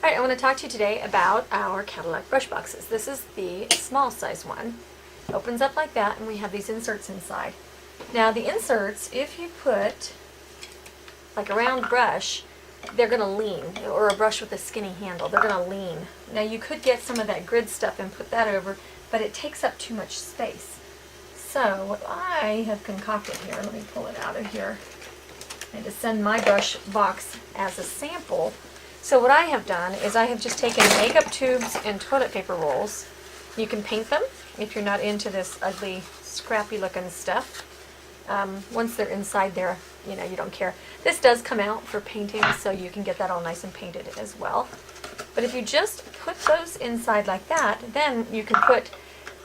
Alright, I want to talk to you today about our Cadillac brush boxes. This is the small size one. Opens up like that, and we have these inserts inside. Now the inserts, if you put like a round brush, they're going to lean, or a brush with a skinny handle, they're going to lean. Now you could get some of that grid stuff and put that over, but it takes up too much space. So what I have concocted here, let me pull it out of here, and to send my brush box as a sample. So what I have done is I have just taken makeup tubes and toilet paper rolls. You can paint them if you're not into this ugly, scrappy looking stuff. Once they're inside there, you know, you don't care. This does come out for painting, so you can get that all nice and painted as well. But if you just put those inside like that, then you can put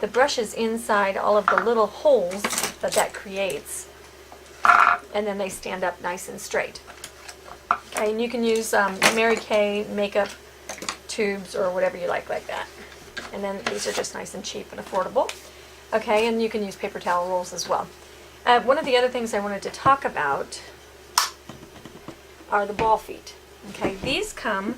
the brushes inside all of the little holes that that creates, and then they stand up nice and straight. Okay, and you can use Mary Kay makeup tubes or whatever you like that. And then these are just nice and cheap and affordable. Okay, and you can use paper towel rolls as well. One of the other things I wanted to talk about are the ball feet. Okay, these come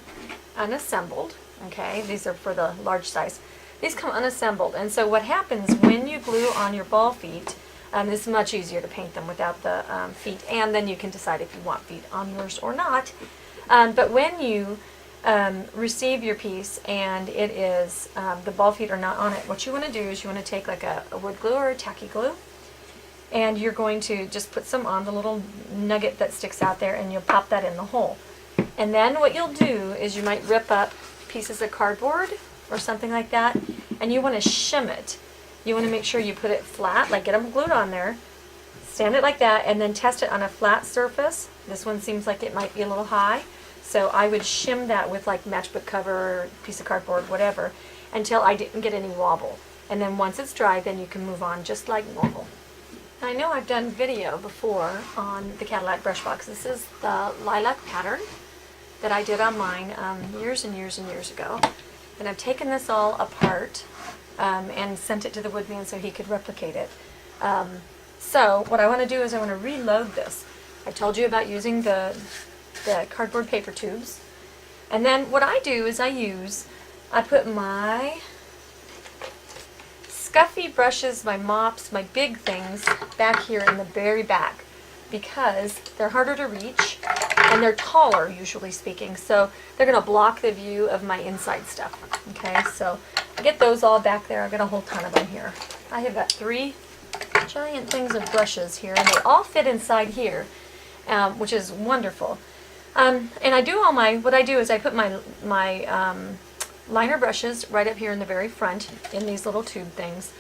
unassembled. Okay, these are for the large size. These come unassembled, and so what happens when you glue on your ball feet, it's much easier to paint them without the feet, and then you can decide if you want feet on yours or not. But when you receive your piece and it is, the ball feet are not on it, what you want to do is you want to take like a wood glue or a tacky glue, and you're going to just put some on the little nugget that sticks out there, and you'll pop that in the hole. And then what you'll do is you might rip up pieces of cardboard or something like that, and you want to shim it. You want to make sure you put it flat, like get them glued on there, stand it like that, and then test it on a flat surface. This one seems like it might be a little high, so I would shim that with like matchbook cover, piece of cardboard, whatever, until I didn't get any wobble. And then once it's dry, then you can move on just like normal. I know I've done video before on the Cadillac brush box. This is the lilac pattern that I did on mine years and years and years ago. And I've taken this all apart and sent it to the woodman so he could replicate it. So what I want to do is I want to reload this. I told you about using the cardboard paper tubes. And then what I do is I put my scuffy brushes, my mops, my big things back here in the very back, because they're harder to reach and they're taller, usually speaking, so they're going to block the view of my inside stuff. Okay, so I get those all back there. I've got a whole ton of them here. I have got 3 giant things of brushes here, and they all fit inside here, which is wonderful. And I do all my, what I do is I put my liner brushes right up here in the very front in these little tube things.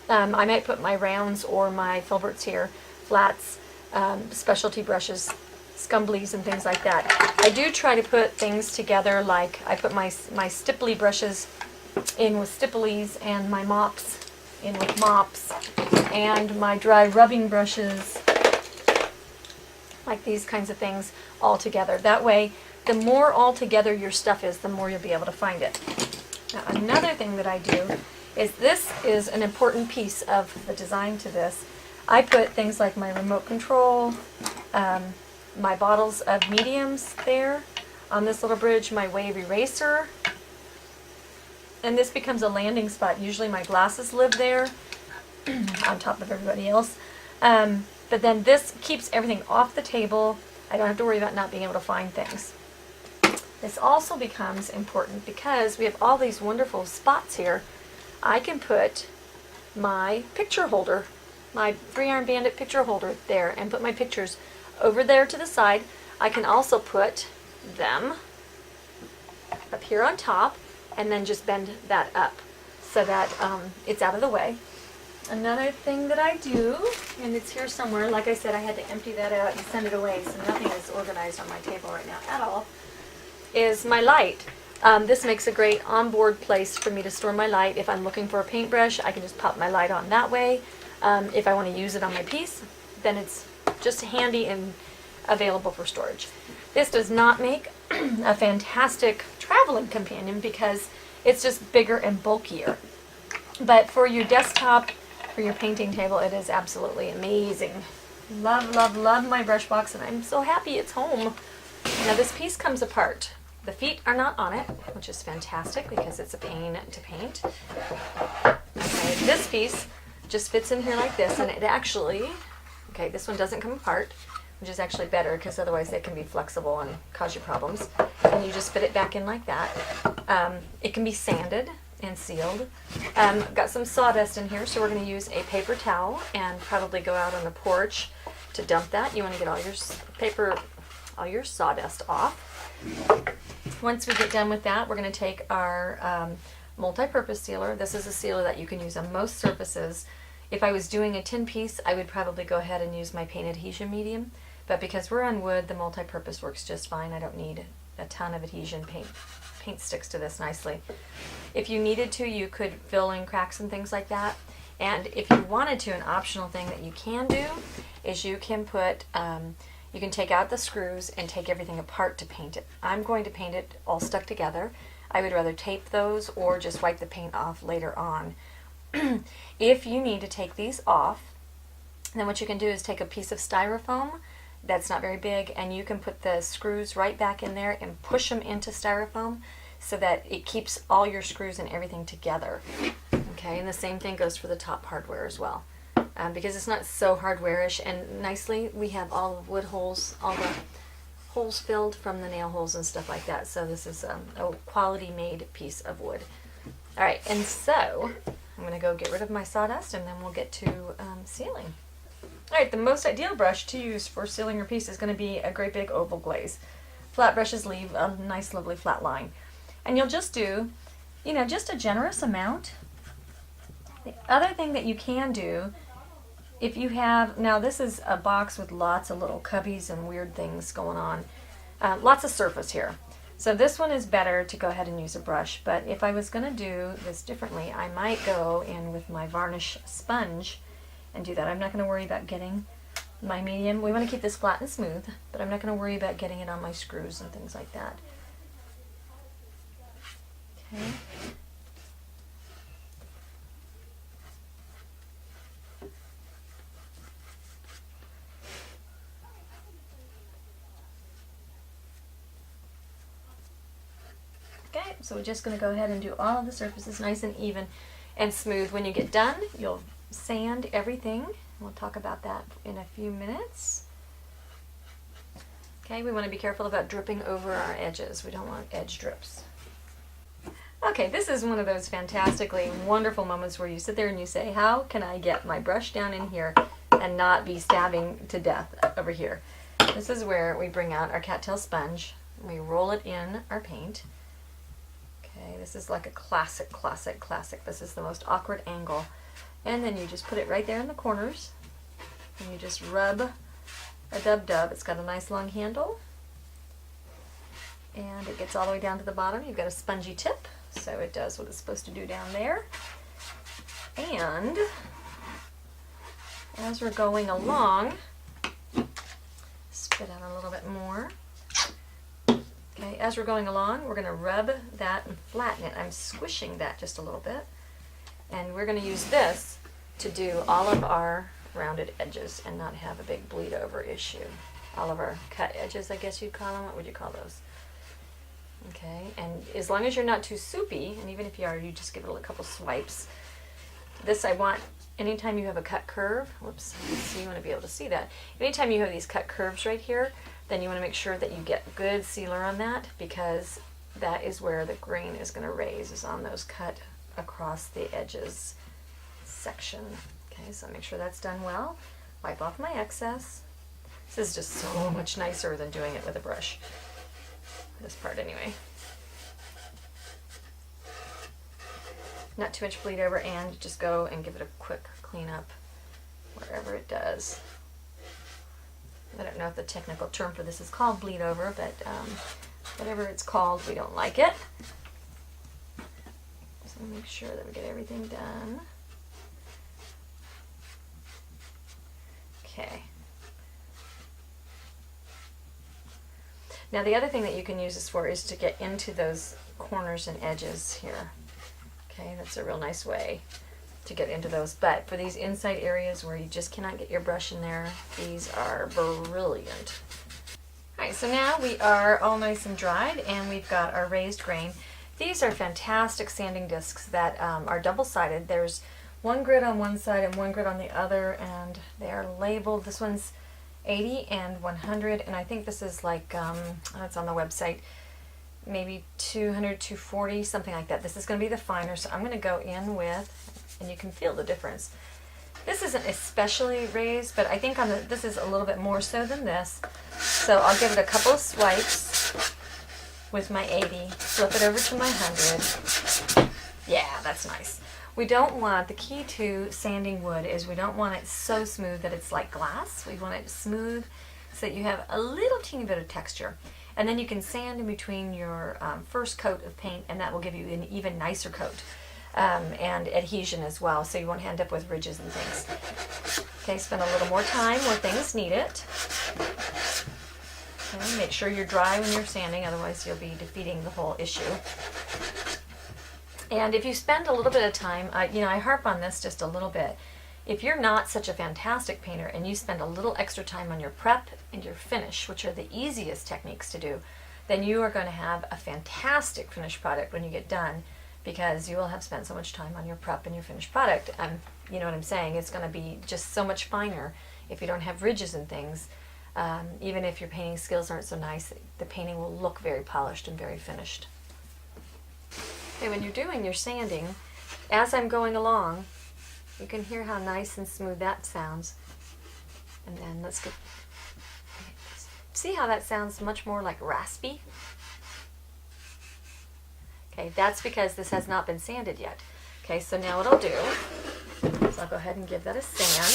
I might put my rounds or my filberts here, flats, specialty brushes, scumblies and things like that. I do try to put things together, like I put my stipply brushes in with stipplies, and my mops in with mops, and my dry rubbing brushes, like these kinds of things all together. That way, the more all together your stuff is, the more you'll be able to find it. Now, another thing that I do is, this is an important piece of the design to this. I put things like my remote control, my bottles of mediums there on this little bridge, my wave eraser, and this becomes a landing spot. Usually my glasses live there on top of everybody else. But then this keeps everything off the table. I don't have to worry about not being able to find things. This also becomes important because we have all these wonderful spots here. I can put my picture holder, my 3-iron Bandit picture holder there, and put my pictures over there to the side. I can also put them up here on top, and then just bend that up so that it's out of the way. Another thing that I do, and it's here somewhere, like I said, I had to empty that out and send it away, so nothing is organized on my table right now at all, is my light. This makes a great onboard place for me to store my light. If I'm looking for a paintbrush, I can just pop my light on that way. If I want to use it on my piece, then it's just handy and available for storage. This does not make a fantastic traveling companion because it's just bigger and bulkier. But for your desktop, for your painting table, it is absolutely amazing. Love, love, love my brush box, and I'm so happy it's home. Now this piece comes apart. The feet are not on it, which is fantastic because it's a pain to paint. Okay, this piece just fits in here like this, and it actually, okay, this one doesn't come apart, which is actually better because otherwise they can be flexible and cause you problems. And you just fit it back in like that. It can be sanded and sealed. Got some sawdust in here, so we're going to use a paper towel and probably go out on the porch to dump that. You want to get all your sawdust off. Once we get done with that, we're going to take our multi-purpose sealer. This is a sealer that you can use on most surfaces. If I was doing a tin piece, I would probably go ahead and use my paint adhesion medium. But because we're on wood, the multi-purpose works just fine. I don't need a ton of adhesion paint. Paint sticks to this nicely. If you needed to, you could fill in cracks and things like that. And if you wanted to, an optional thing that you can do is you can put, you can take out the screws and take everything apart to paint it. I'm going to paint it all stuck together. I would rather tape those or just wipe the paint off later on. If you need to take these off, then what you can do is take a piece of styrofoam that's not very big, and you can put the screws right back in there and push them into styrofoam so that it keeps all your screws and everything together. Okay, and the same thing goes for the top hardware as well. Because it's not so hardware-ish, and nicely we have all the wood holes, all the holes filled from the nail holes and stuff like that. So this is a quality made piece of wood. All right, and so I'm going to go get rid of my sawdust, and then we'll get to sealing. All right, the most ideal brush to use for sealing your piece is going to be a great big oval glaze. Flat brushes leave a nice, lovely flat line. And you'll just do, you know, just a generous amount. The other thing that you can do, if you have, now this is a box with lots of little cubbies and weird things going on. Lots of surface here. So this one is better to go ahead and use a brush, but if I was going to do this differently, I might go in with my varnish sponge and do that. I'm not going to worry about getting my medium. We want to keep this flat and smooth, but I'm not going to worry about getting it on my screws and things like that. Okay. Okay, so we're just going to go ahead and do all of the surfaces nice and even and smooth. When you get done, you'll sand everything. We'll talk about that in a few minutes. Okay, we want to be careful about dripping over our edges. We don't want edge drips. Okay, this is one of those fantastically wonderful moments where you sit there and you say, how can I get my brush down in here and not be stabbing to death over here? This is where we bring out our cattail sponge. We roll it in our paint. Okay, this is like a classic. This is the most awkward angle. And then you just put it right there in the corners. And you just rub a dub-dub. It's got a nice long handle. And it gets all the way down to the bottom. You've got a spongy tip, so it does what it's supposed to do down there. And as we're going along, spit out a little bit more. Okay, as we're going along, we're going to rub that and flatten it. I'm squishing that just a little bit. And we're going to use this to do all of our rounded edges and not have a big bleed over issue. All of our cut edges, I guess you'd call them. What would you call those? Okay, and as long as you're not too soupy, and even if you are, you just give it a couple swipes. This I want, anytime you have a cut curve, whoops, so you want to be able to see that. Anytime you have these cut curves right here, then you want to make sure that you get good sealer on that, because that is where the grain is going to raise, is on those cut across the edges section. Okay, so make sure that's done well. Wipe off my excess. This is just so much nicer than doing it with a brush. This part anyway. Not too much bleed over, and just go and give it a quick clean up wherever it does. I don't know if the technical term for this is called bleed over, but whatever it's called, we don't like it. So make sure that we get everything done. Okay. Now the other thing that you can use this for is to get into those corners and edges here. Okay, that's a real nice way to get into those. But for these inside areas where you just cannot get your brush in there, these are brilliant. Alright, so now we are all nice and dried, and we've got our raised grain. These are fantastic sanding discs that are double-sided. There's one grit on one side and one grit on the other, and they are labeled. This one's 80 and 100, and I think this is like, it's on the website, maybe 200, 240, something like that. This is going to be the finer, so I'm going to go in with, and you can feel the difference. This isn't especially raised, but I think this is a little bit more so than this. So I'll give it a couple of swipes with my 80, flip it over to my 100. Yeah, that's nice. We don't want, the key to sanding wood is we don't want it so smooth that it's like glass. We want it smooth so that you have a little teeny bit of texture. And then you can sand in between your first coat of paint, and that will give you an even nicer coat. And adhesion as well, so you won't end up with ridges and things. Okay, spend a little more time where things need it. Okay, make sure you're dry when you're sanding, otherwise you'll be defeating the whole issue. And if you spend a little bit of time, I harp on this just a little bit. If you're not such a fantastic painter and you spend a little extra time on your prep and your finish, which are the easiest techniques to do, then you are going to have a fantastic finished product when you get done, because you will have spent so much time on your prep and your finished product. You know what I'm saying? It's going to be just so much finer if you don't have ridges and things. Even if your painting skills aren't so nice, the painting will look very polished and very finished. Okay, when you're doing your sanding, as I'm going along, you can hear how nice and smooth that sounds. And then let's get, see how that sounds much more like raspy? Okay, that's because this has not been sanded yet. Okay, so now what I'll do is I'll go ahead and give that a sand.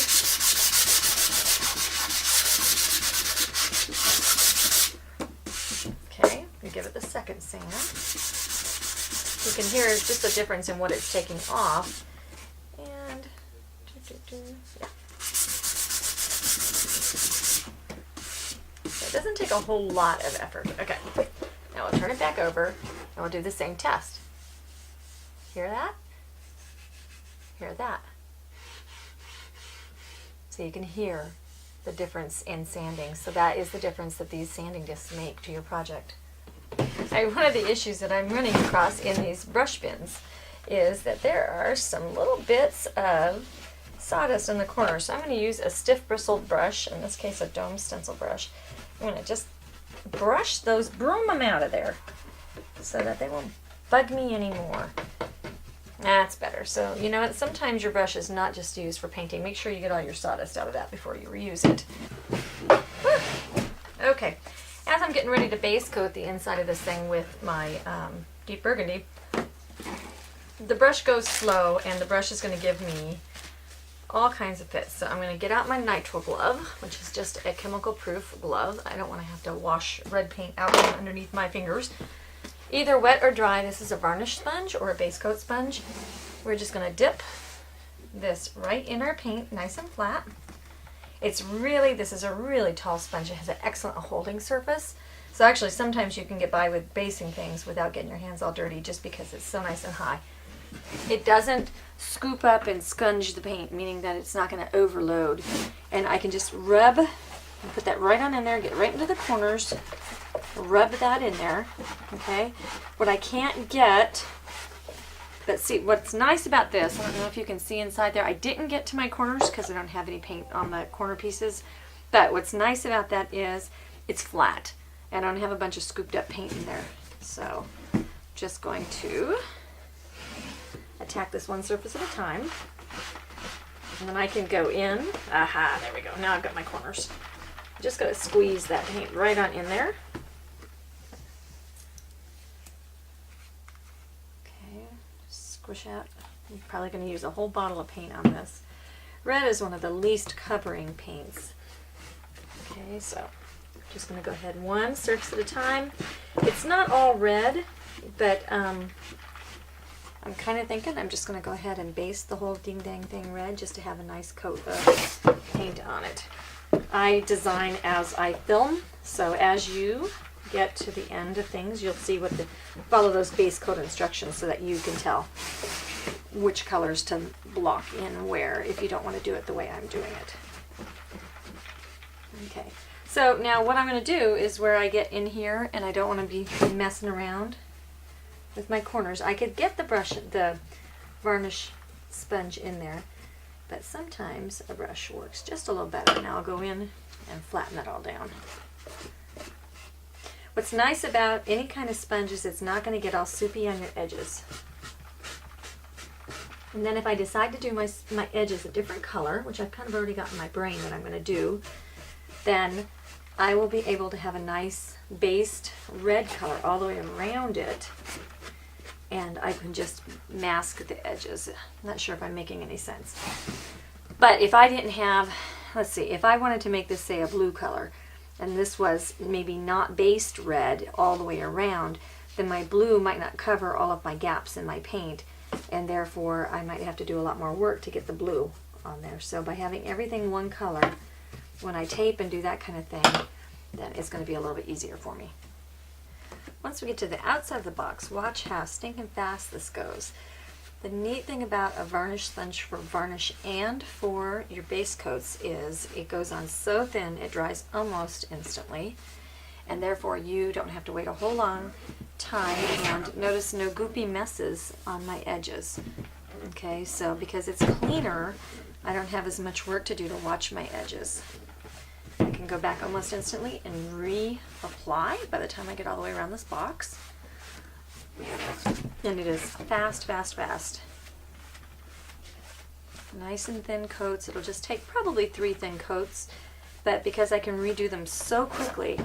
Okay, we give it the second sand. You can hear just the difference in what it's taking off. And, yeah. So it doesn't take a whole lot of effort. Okay, now I'll turn it back over. And we'll do the same test. Hear that? Hear that? So you can hear the difference in sanding. So that is the difference that these sanding discs make to your project. One of the issues that I'm running across in these brush bins is that there are some little bits of sawdust in the corner. So I'm going to use a stiff bristled brush, in this case a dome stencil brush. I'm going to just brush those, broom them out of there, so that they won't bug me anymore. That's better. So, you know what, sometimes your brush is not just used for painting. Make sure you get all your sawdust out of that before you reuse it. Okay, as I'm getting ready to base coat the inside of this thing with my deep burgundy, the brush goes slow, and the brush is going to give me all kinds of fits. So I'm going to get out my nitrile glove, which is just a chemical proof glove. I don't want to have to wash red paint out from underneath my fingers. Either wet or dry. This is a varnish sponge or a base coat sponge. We're just going to dip this right in our paint, nice and flat. This is a really tall sponge. It has an excellent holding surface. So actually sometimes you can get by with basing things without getting your hands all dirty just because it's so nice and high. It doesn't scoop up and scunge the paint, meaning that it's not going to overload. And I can just rub and put that right on in there, get right into the corners, rub that in there, okay? What I can't get, but see, what's nice about this, I don't know if you can see inside there, I didn't get to my corners because I don't have any paint on the corner pieces, but what's nice about that is it's flat, and I don't have a bunch of scooped up paint in there. So, just going to attack this one surface at a time, and then I can go in, aha, there we go, now I've got my corners. Just gotta squeeze that paint right on in there. Okay, squish out. I'm probably gonna use a whole bottle of paint on this. Red is one of the least covering paints. Okay, so just gonna go ahead one surface at a time. It's not all red, but I'm kind of thinking I'm just gonna go ahead and base the whole ding dang thing red just to have a nice coat of paint on it. I design as I film, so as you get to the end of things, you'll see follow those base coat instructions so that you can tell which colors to block in where if you don't want to do it the way I'm doing it. Okay, So now what I'm going to do is where I get in here and I don't want to be messing around with my corners. I could get the varnish sponge in there, but sometimes a brush works just a little better. Now I'll go in and flatten it all down. What's nice about any kind of sponge is it's not going to get all soupy on your edges. And then if I decide to do my edges a different color, which I've kind of already got in my brain that I'm going to do, then I will be able to have a nice based red color all the way around it. And I can just mask the edges. I'm not sure if I'm making any sense. But if I didn't have, let's see, if I wanted to make this, say, a blue color, and this was maybe not based red all the way around, then my blue might not cover all of my gaps in my paint, and therefore I might have to do a lot more work to get the blue on there. So by having everything one color, when I tape and do that kind of thing, then it's going to be a little bit easier for me. Once we get to the outside of the box, watch how stinking fast this goes. The neat thing about a varnish sponge for varnish and for your base coats is it goes on so thin it dries almost instantly, and therefore you don't have to wait a whole long time. And notice no goopy messes on my edges. Okay, so because it's cleaner, I don't have as much work to do to watch my edges. I can go back almost instantly and reapply by the time I get all the way around this box. And it is fast, fast, fast. Nice and thin coats. It'll just take probably 3 thin coats, but because I can redo them so quickly,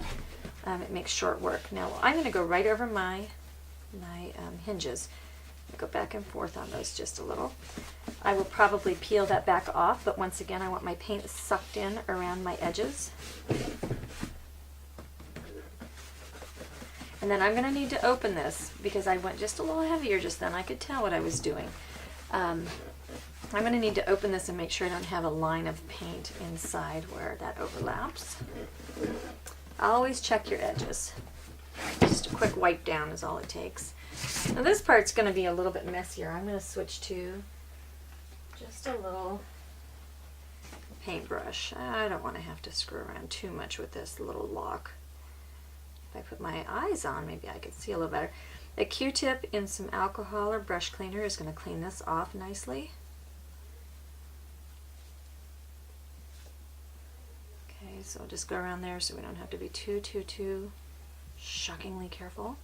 it makes short work. Now I'm going to go right over my hinges. Go back and forth on those just a little. I will probably peel that back off, but once again I want my paint sucked in around my edges. And then I'm going to need to open this because I went just a little heavier just then. I could tell what I was doing. I'm going to need to open this and make sure I don't have a line of paint inside where that overlaps. Always check your edges. Just a quick wipe down is all it takes. Now this part's going to be a little bit messier. I'm going to switch to just a little paintbrush. I don't want to have to screw around too much with this little lock. If I put my eyes on, maybe I could see a little better. A Q-tip in some alcohol or brush cleaner is going to clean this off nicely. Okay, so I'll just go around there so we don't have to be too shockingly careful.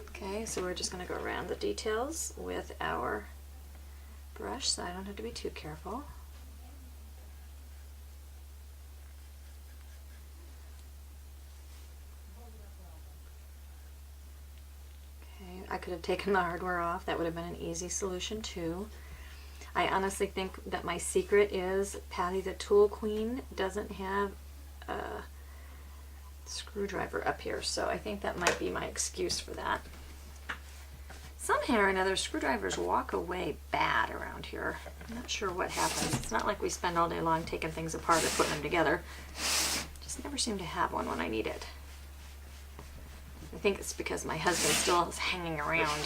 Okay, so we're just going to go around the details with our brush so I don't have to be too careful. Okay, I could have taken the hardware off. That would have been an easy solution too. I honestly think that my secret is Patty the Tool Queen doesn't have a screwdriver up here, so I think that might be my excuse for that. Somehow or another, screwdrivers walk away bad around here. I'm not sure what happens. It's not like we spend all day long taking things apart or putting them together. Just never seem to have one when I need it. I think it's because my husband still is hanging around.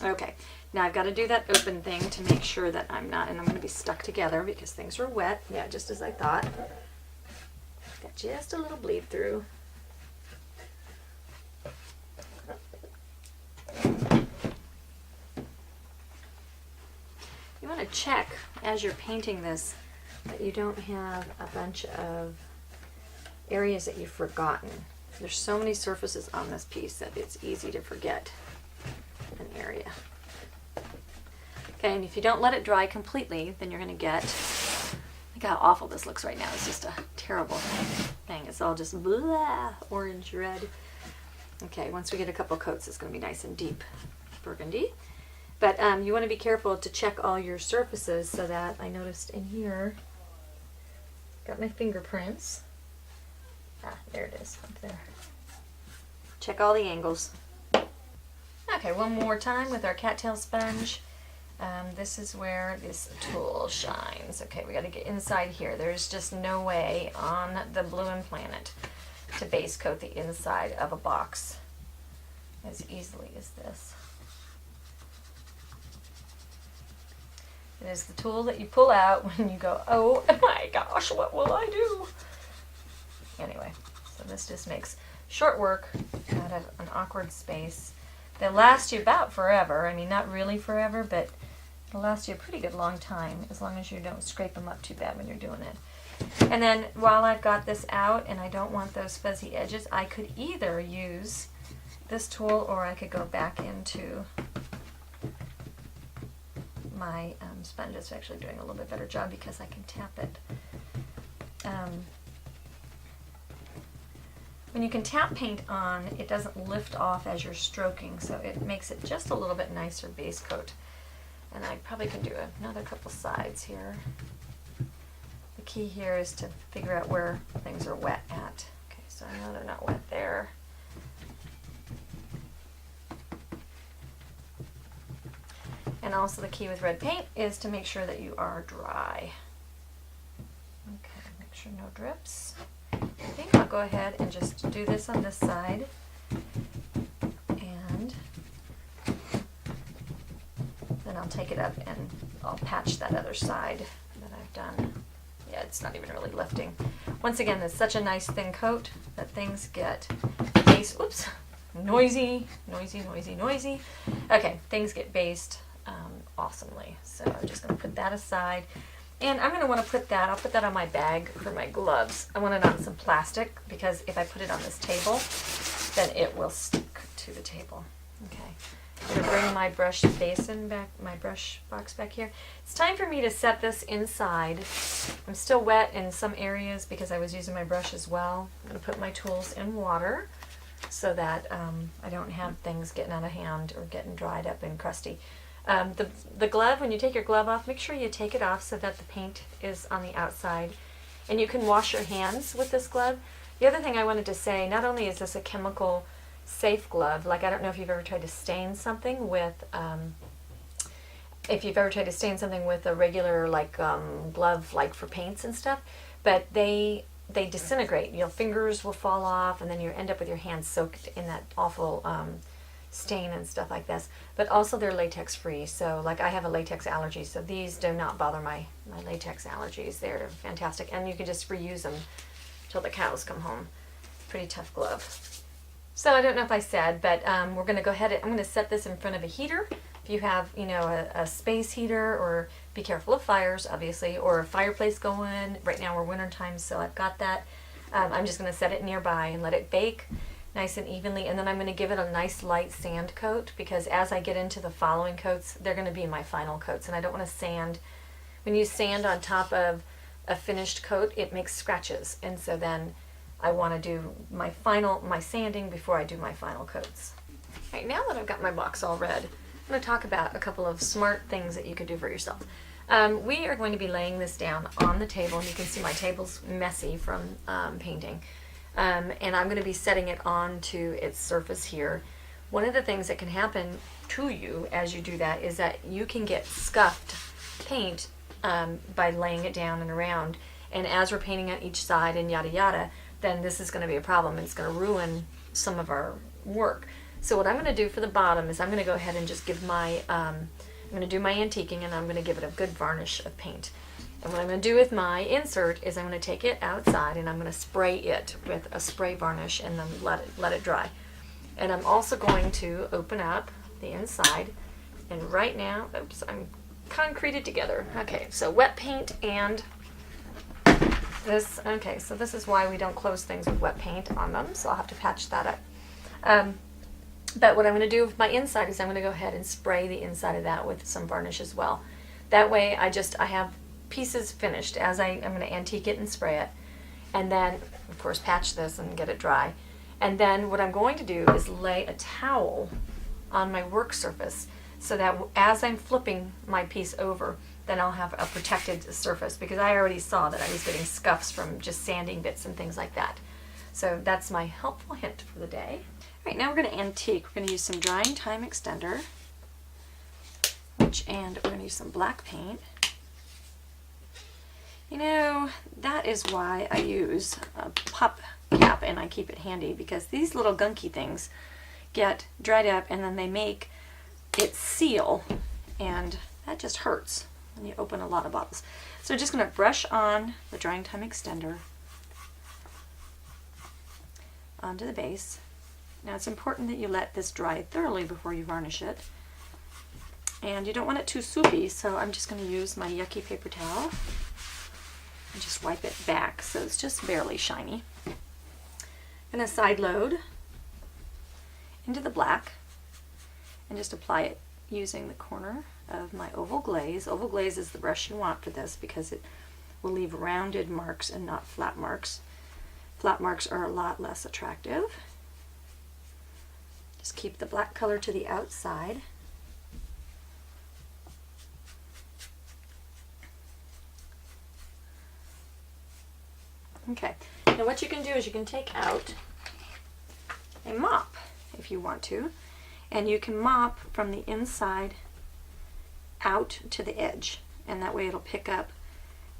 Okay, now I've got to do that open thing to make sure that I'm not, and I'm going to be stuck together because things are wet. Yeah, just as I thought. Got just a little bleed through. You want to check as you're painting this that you don't have a bunch of areas that you've forgotten. There's so many surfaces on this piece that it's easy to forget an area. Okay, and if you don't let it dry completely, then you're going to get, look how awful this looks right now. It's just a terrible thing. It's all just blah, orange, red. Okay, once we get a couple coats, it's going to be nice and deep burgundy. But you want to be careful to check all your surfaces so that I noticed in here, got my fingerprints. Ah, there it is, up there. Check all the angles. Okay, one more time with our cattail sponge. This is where this tool shines. Okay, we got to get inside here. There's just no way on the Bloomin' Planet to base coat the inside of a box as easily as this. It is the tool that you pull out when you go, oh my gosh, what will I do? Anyway, so this just makes short work out of an awkward space. They'll last you about forever. I mean, not really forever, but it'll last you a pretty good long time, as long as you don't scrape them up too bad when you're doing it. And then while I've got this out and I don't want those fuzzy edges, I could either use this tool or I could go back into my sponge. Is actually doing a little bit better job because I can tap it. When you can tap paint on, it doesn't lift off as you're stroking, so it makes it just a little bit nicer base coat. And I probably can do another couple sides here. The key here is to figure out where things are wet at. Okay, so I know they're not wet there. And also the key with red paint is to make sure that you are dry. Okay, make sure no drips. I think I'll go ahead and just do this on this side, and then I'll take it up and I'll patch that other side that I've done. Yeah, it's not even really lifting. Once again, it's such a nice thin coat that things get based, oops, noisy. Okay, things get based awesomely. So I'm just going to put that aside. And I'm going to want to put that, I'll put that on my bag for my gloves. I want it on some plastic because if I put it on this table, then it will stick to the table. Okay, I'm going to bring my brush basin back, my brush box back here. It's time for me to set this inside. I'm still wet in some areas because I was using my brush as well. I'm going to put my tools in water so that I don't have things getting out of hand or getting dried up and crusty. The glove, when you take your glove off, make sure you take it off so that the paint is on the outside. And you can wash your hands with this glove. The other thing I wanted to say, not only is this a chemical safe glove, like I don't know if you've ever tried to stain something with, a regular like glove like for paints and stuff, but they disintegrate. Your fingers will fall off and then you end up with your hands soaked in that awful stain and stuff like this. But also they're latex free, so like I have a latex allergy, so these do not bother my latex allergies. They're fantastic, and you can just reuse them till the cows come home. Pretty tough glove. So I don't know if I said, but we're going to go ahead and I'm going to set this in front of a heater. If you have, you know, a space heater, or be careful of fires, obviously, or a fireplace going. Right now we're winter time, so I've got that. I'm just going to set it nearby and let it bake nice and evenly, and then I'm going to give it a nice light sand coat, because as I get into the following coats, they're going to be my final coats, and I don't want to sand. When you sand on top of a finished coat, it makes scratches, and so then I want to do my sanding before I do my final coats. All right, now that I've got my box all red, I'm going to talk about a couple of smart things that you could do for yourself. We are going to be laying this down on the table, and you can see my table's messy from painting. And I'm going to be setting it onto its surface here. One of the things that can happen to you as you do that is that you can get scuffed paint by laying it down and around. And as we're painting on each side and yada yada, then this is going to be a problem. It's going to ruin some of our work. So what I'm going to do for the bottom is I'm going to go ahead and just give my, I'm going to do my antiquing, and I'm going to give it a good varnish of paint. And what I'm going to do with my insert is I'm going to take it outside and I'm going to spray it with a spray varnish and then let it dry. And I'm also going to open up the inside, and right now, oops, I'm concreted together. Okay, so wet paint and this. Okay, so this is why we don't close things with wet paint on them, so I'll have to patch that up. But what I'm going to do with my inside is I'm going to go ahead and spray the inside of that with some varnish as well. That way I have pieces finished as I'm going to antique it and spray it, and then of course patch this and get it dry. And then what I'm going to do is lay a towel on my work surface so that as I'm flipping my piece over, then I'll have a protected surface, because I already saw that I was getting scuffs from just sanding bits and things like that. So that's my helpful hint for the day. All right, now we're going to antique. We're going to use some drying time extender, and we're going to use some black paint. You know, that is why I use a pop cap and I keep it handy, because these little gunky things get dried up and then they make it seal, and that just hurts. and you open a lot of bottles. So we're just going to brush on the drying time extender onto the base. Now it's important that you let this dry thoroughly before you varnish it. And you don't want it too soupy, so I'm just going to use my yucky paper towel and just wipe it back so it's just barely shiny. I'm going to side load into the black and just apply it using the corner of my Oval Glaze. Oval Glaze is the brush you want for this because it will leave rounded marks and not flat marks. Flat marks are a lot less attractive. Just keep the black color to the outside. Okay, now what you can do is you can take out a mop if you want to, and you can mop from the inside out to the edge, and that way it'll pick up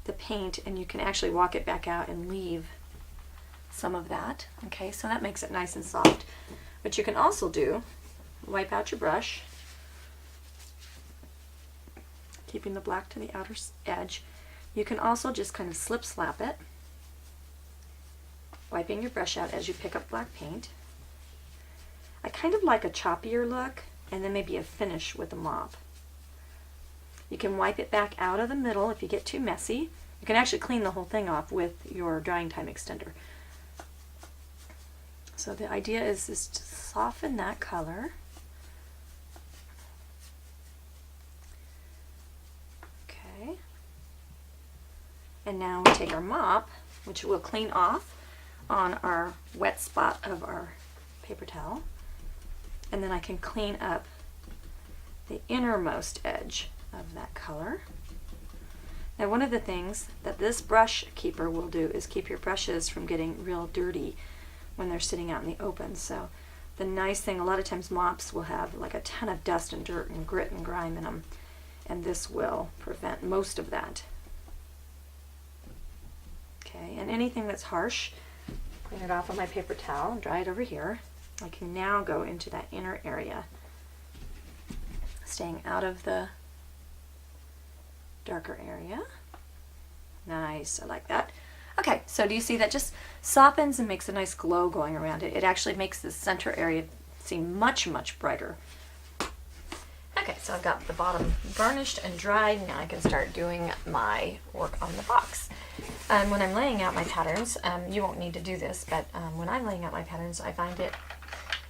the paint and you can actually walk it back out and leave some of that. Okay, so that makes it nice and soft. But you can also do, wipe out your brush, keeping the black to the outer edge. You can also just kind of slip slap it, wiping your brush out as you pick up black paint. I kind of like a choppier look and then maybe a finish with a mop. You can wipe it back out of the middle if you get too messy. You can actually clean the whole thing off with your drying time extender. So the idea is to soften that color. Okay. And now we take our mop, which we'll clean off on our wet spot of our paper towel, and then I can clean up the innermost edge of that color. Now one of the things that this brush keeper will do is keep your brushes from getting real dirty when they're sitting out in the open. So the nice thing, a lot of times mops will have like a ton of dust and dirt and grit and grime in them, and this will prevent most of that. Okay, and anything that's harsh, clean it off on my paper towel and dry it over here. I can now go into that inner area, staying out of the darker area. Nice, I like that. Okay, so do you see that just softens and makes a nice glow going around it. It actually makes the center area seem much, much brighter. Okay, so I've got the bottom varnished and dried. Now I can start doing my work on the box. When I'm laying out my patterns, you won't need to do this, but when I'm laying out my patterns, I find it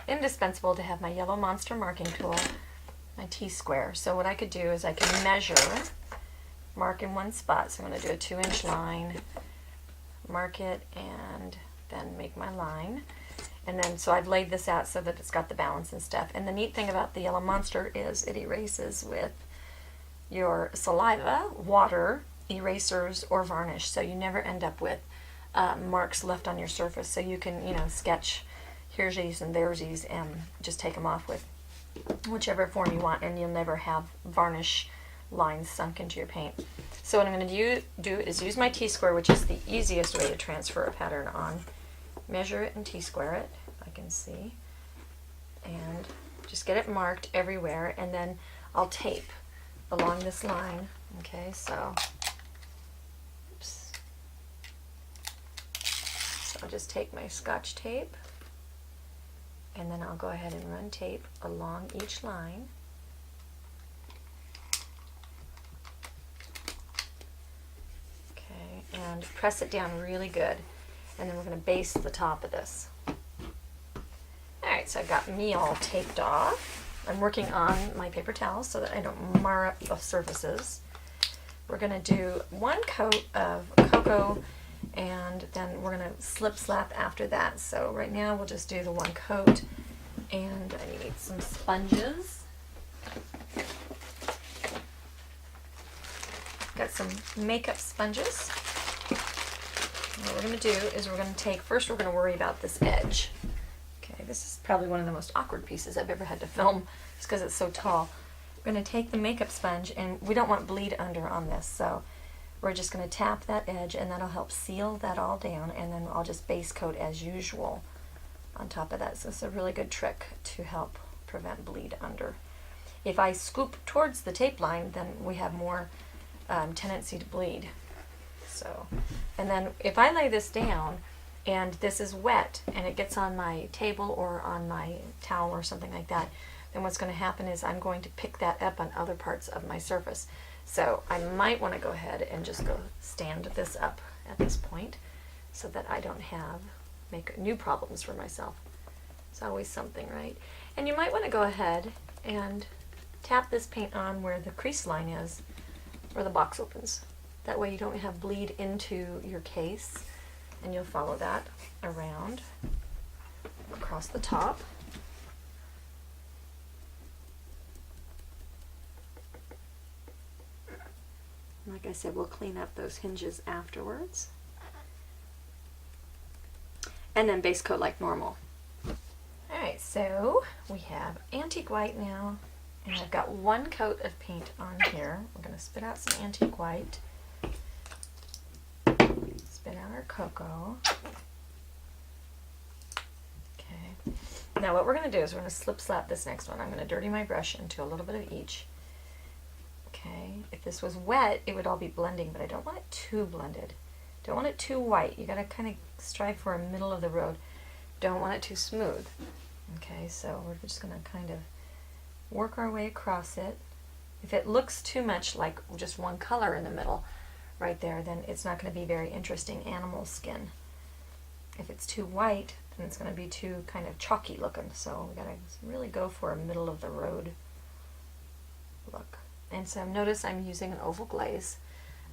indispensable to have my yellow monster marking tool, my T-square. So what I could do is I can measure, mark in one spot. So I'm going to do a 2-inch line, mark it, and then make my line. And then, so I've laid this out so that it's got the balance and stuff. And the neat thing about the yellow monster is it erases with your saliva, water, erasers, or varnish. So you never end up with marks left on your surface. So you can, sketch here's and there's and just take them off with whichever form you want, and you'll never have varnish lines sunk into your paint. So what I'm going to do is use my T-square, which is the easiest way to transfer a pattern on. Measure it and T-square it, if I can see, and just get it marked everywhere, and then I'll tape along this line. Okay, so oops. So I'll just take my Scotch tape, and then I'll go ahead and run tape along each line. Okay, and press it down really good. And then we're going to base the top of this. Alright, so I've got me all taped off. I'm working on my paper towels so that I don't mar up the surfaces. We're going to do one coat of cocoa, and then we're going to slip slap after that. So right now we'll just do the one coat, and I need some sponges. Got some makeup sponges. What we're going to do is we're going to take, first we're going to worry about this edge. Okay, this is probably one of the most awkward pieces I've ever had to film just because it's so tall. We're going to take the makeup sponge, and we don't want bleed under on this, so we're just going to tap that edge, and that'll help seal that all down, and then I'll just base coat as usual on top of that. So it's a really good trick to help prevent bleed under. If I scoop towards the tape line, then we have more tendency to bleed. So, and then if I lay this down and this is wet and it gets on my table or on my towel or something like that, then what's going to happen is I'm going to pick that up on other parts of my surface. So I might want to go ahead and just go stand this up at this point so that I don't make new problems for myself. It's always something, right? And you might want to go ahead and tap this paint on where the crease line is, where the box opens. That way you don't have bleed into your case, and you'll follow that around across the top. Like I said, we'll clean up those hinges afterwards. And then base coat like normal. Alright, so we have antique white now, and I've got one coat of paint on here. We're going to spit out some antique white. Spit out our cocoa. Okay. Now what we're going to do is we're going to slip slap this next one. I'm going to dirty my brush into a little bit of each. Okay. If this was wet, it would all be blending, but I don't want it too blended. Don't want it too white. You got to kind of strive for a middle of the road. Don't want it too smooth. Okay, so we're just going to kind of work our way across it. If it looks too much like just one color in the middle right there, then it's not going to be very interesting animal skin. If it's too white, then it's going to be too kind of chalky looking. So we got to really go for a middle of the road look. And so notice I'm using an oval glaze,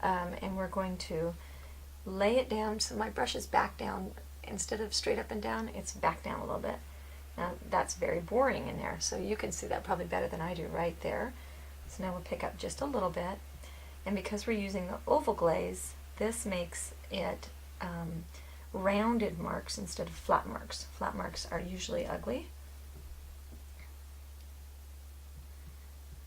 and we're going to lay it down so my brush is back down. Instead of straight up and down, it's back down a little bit. Now that's very boring in there, so you can see that probably better than I do right there. So now we'll pick up just a little bit, and because we're using the oval glaze, this makes it rounded marks instead of flat marks. Flat marks are usually ugly.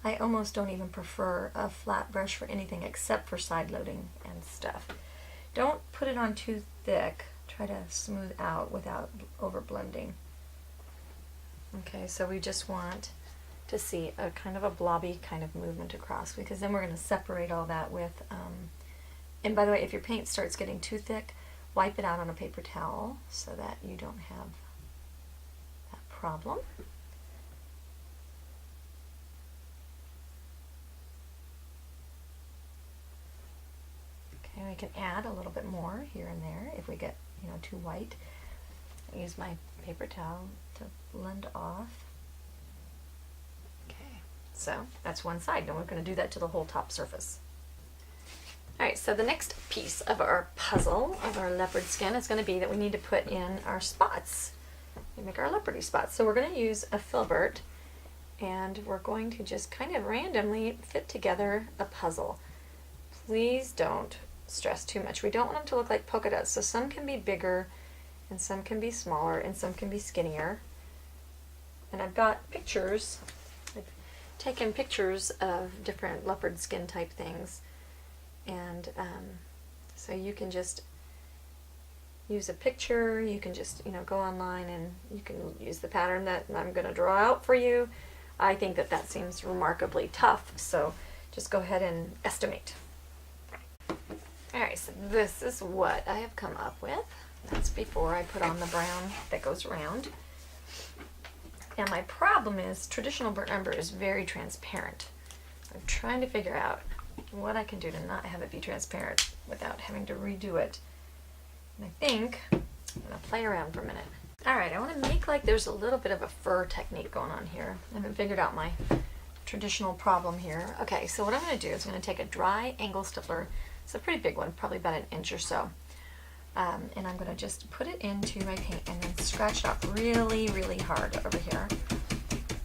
I almost don't even prefer a flat brush for anything except for side loading and stuff. Don't put it on too thick. Try to smooth out without over blending. Okay, so we just want to see a kind of a blobby kind of movement across, because then we're going to separate all that with, and by the way, if your paint starts getting too thick, wipe it out on a paper towel so that you don't have that problem. Okay, we can add a little bit more here and there if we get, too white. I use my paper towel to blend off. Okay, so that's one side. Now we're going to do that to the whole top surface. Alright, so the next piece of our puzzle of our leopard skin is going to be that we need to put in our spots. We make our leopardy spots. So we're going to use a filbert, and we're going to just kind of randomly fit together a puzzle. Please don't stress too much. We don't want them to look like polka dots, so some can be bigger and some can be smaller and some can be skinnier. And I've got pictures. I've taken pictures of different leopard skin type things, and so you can just use a picture. You can just go online and you can use the pattern that I'm going to draw out for you. I think that seems remarkably tough, so just go ahead and estimate. Alright, so this is what I have come up with. That's before I put on the brown that goes around. Now my problem is traditional burnt umber is very transparent. I'm trying to figure out what I can do to not have it be transparent without having to redo it. And I think I'm going to play around for a minute. Alright, I want to make like there's a little bit of a fur technique going on here. I haven't figured out my traditional problem here. Okay, so what I'm going to do is I'm going to take a dry angle stippler. It's a pretty big one, probably about an inch or so. And I'm going to just put it into my paint and then scratch it up really, really hard over here.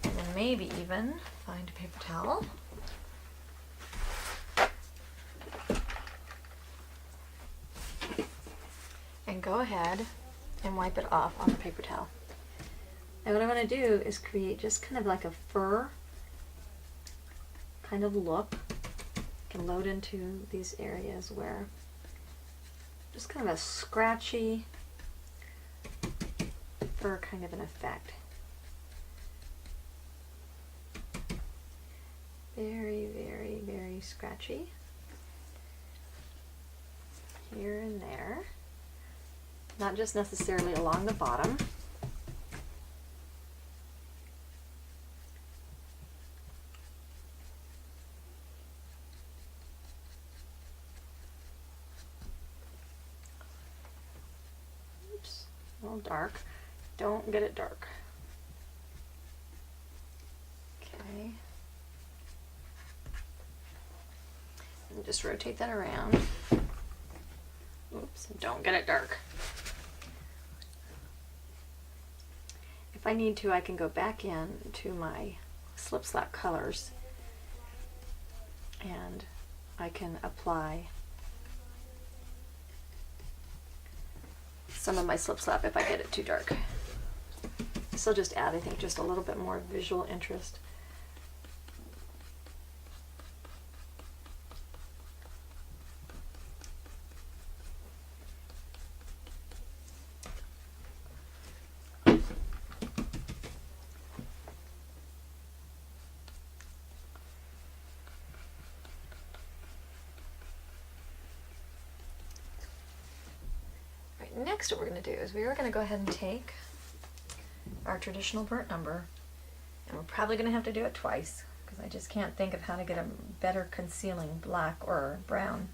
And then maybe even find a paper towel. And go ahead and wipe it off on the paper towel. And what I'm going to do is create just kind of like a fur kind of look. Can load into these areas where just kind of a scratchy fur kind of an effect. Very, very, very scratchy. here and there, not just necessarily along the bottom. Oops, a little dark. Don't get it dark. Okay. And just rotate that around. Oops, don't get it dark. If I need to, I can go back in to my Slip Slap colors and I can apply some of my Slip Slap if I get it too dark. This will just add, I think, just a little bit more visual interest. Next, what we're going to do is we are going to go ahead and take our traditional burnt umber, and we're probably going to have to do it twice because I just can't think of how to get a better concealing black or brown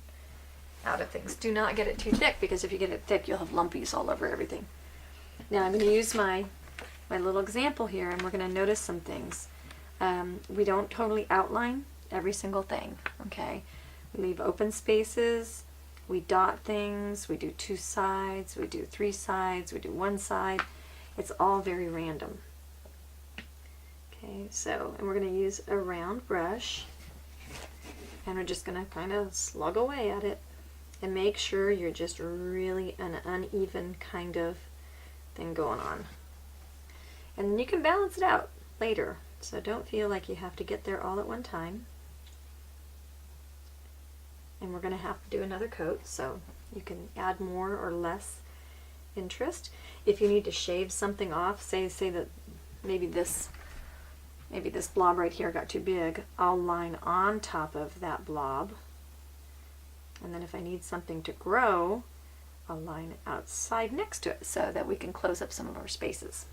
out of things. Do not get it too thick, because if you get it thick, you'll have lumpies all over everything. Now I'm going to use my little example here, and we're going to notice some things. We don't totally outline every single thing, okay? We leave open spaces. We dot things, we do 2 sides, we do 3 sides, we do 1 side. It's all very random. Okay, so, and we're going to use a round brush, and we're just going to kind of slug away at it and make sure you're just really an uneven kind of thing going on. And then you can balance it out later, so don't feel like you have to get there all at one time. And we're going to have to do another coat, so you can add more or less interest. If you need to shave something off, say that maybe this blob right here got too big, I'll line on top of that blob. And then if I need something to grow, I'll line outside next to it so that we can close up some of our spaces.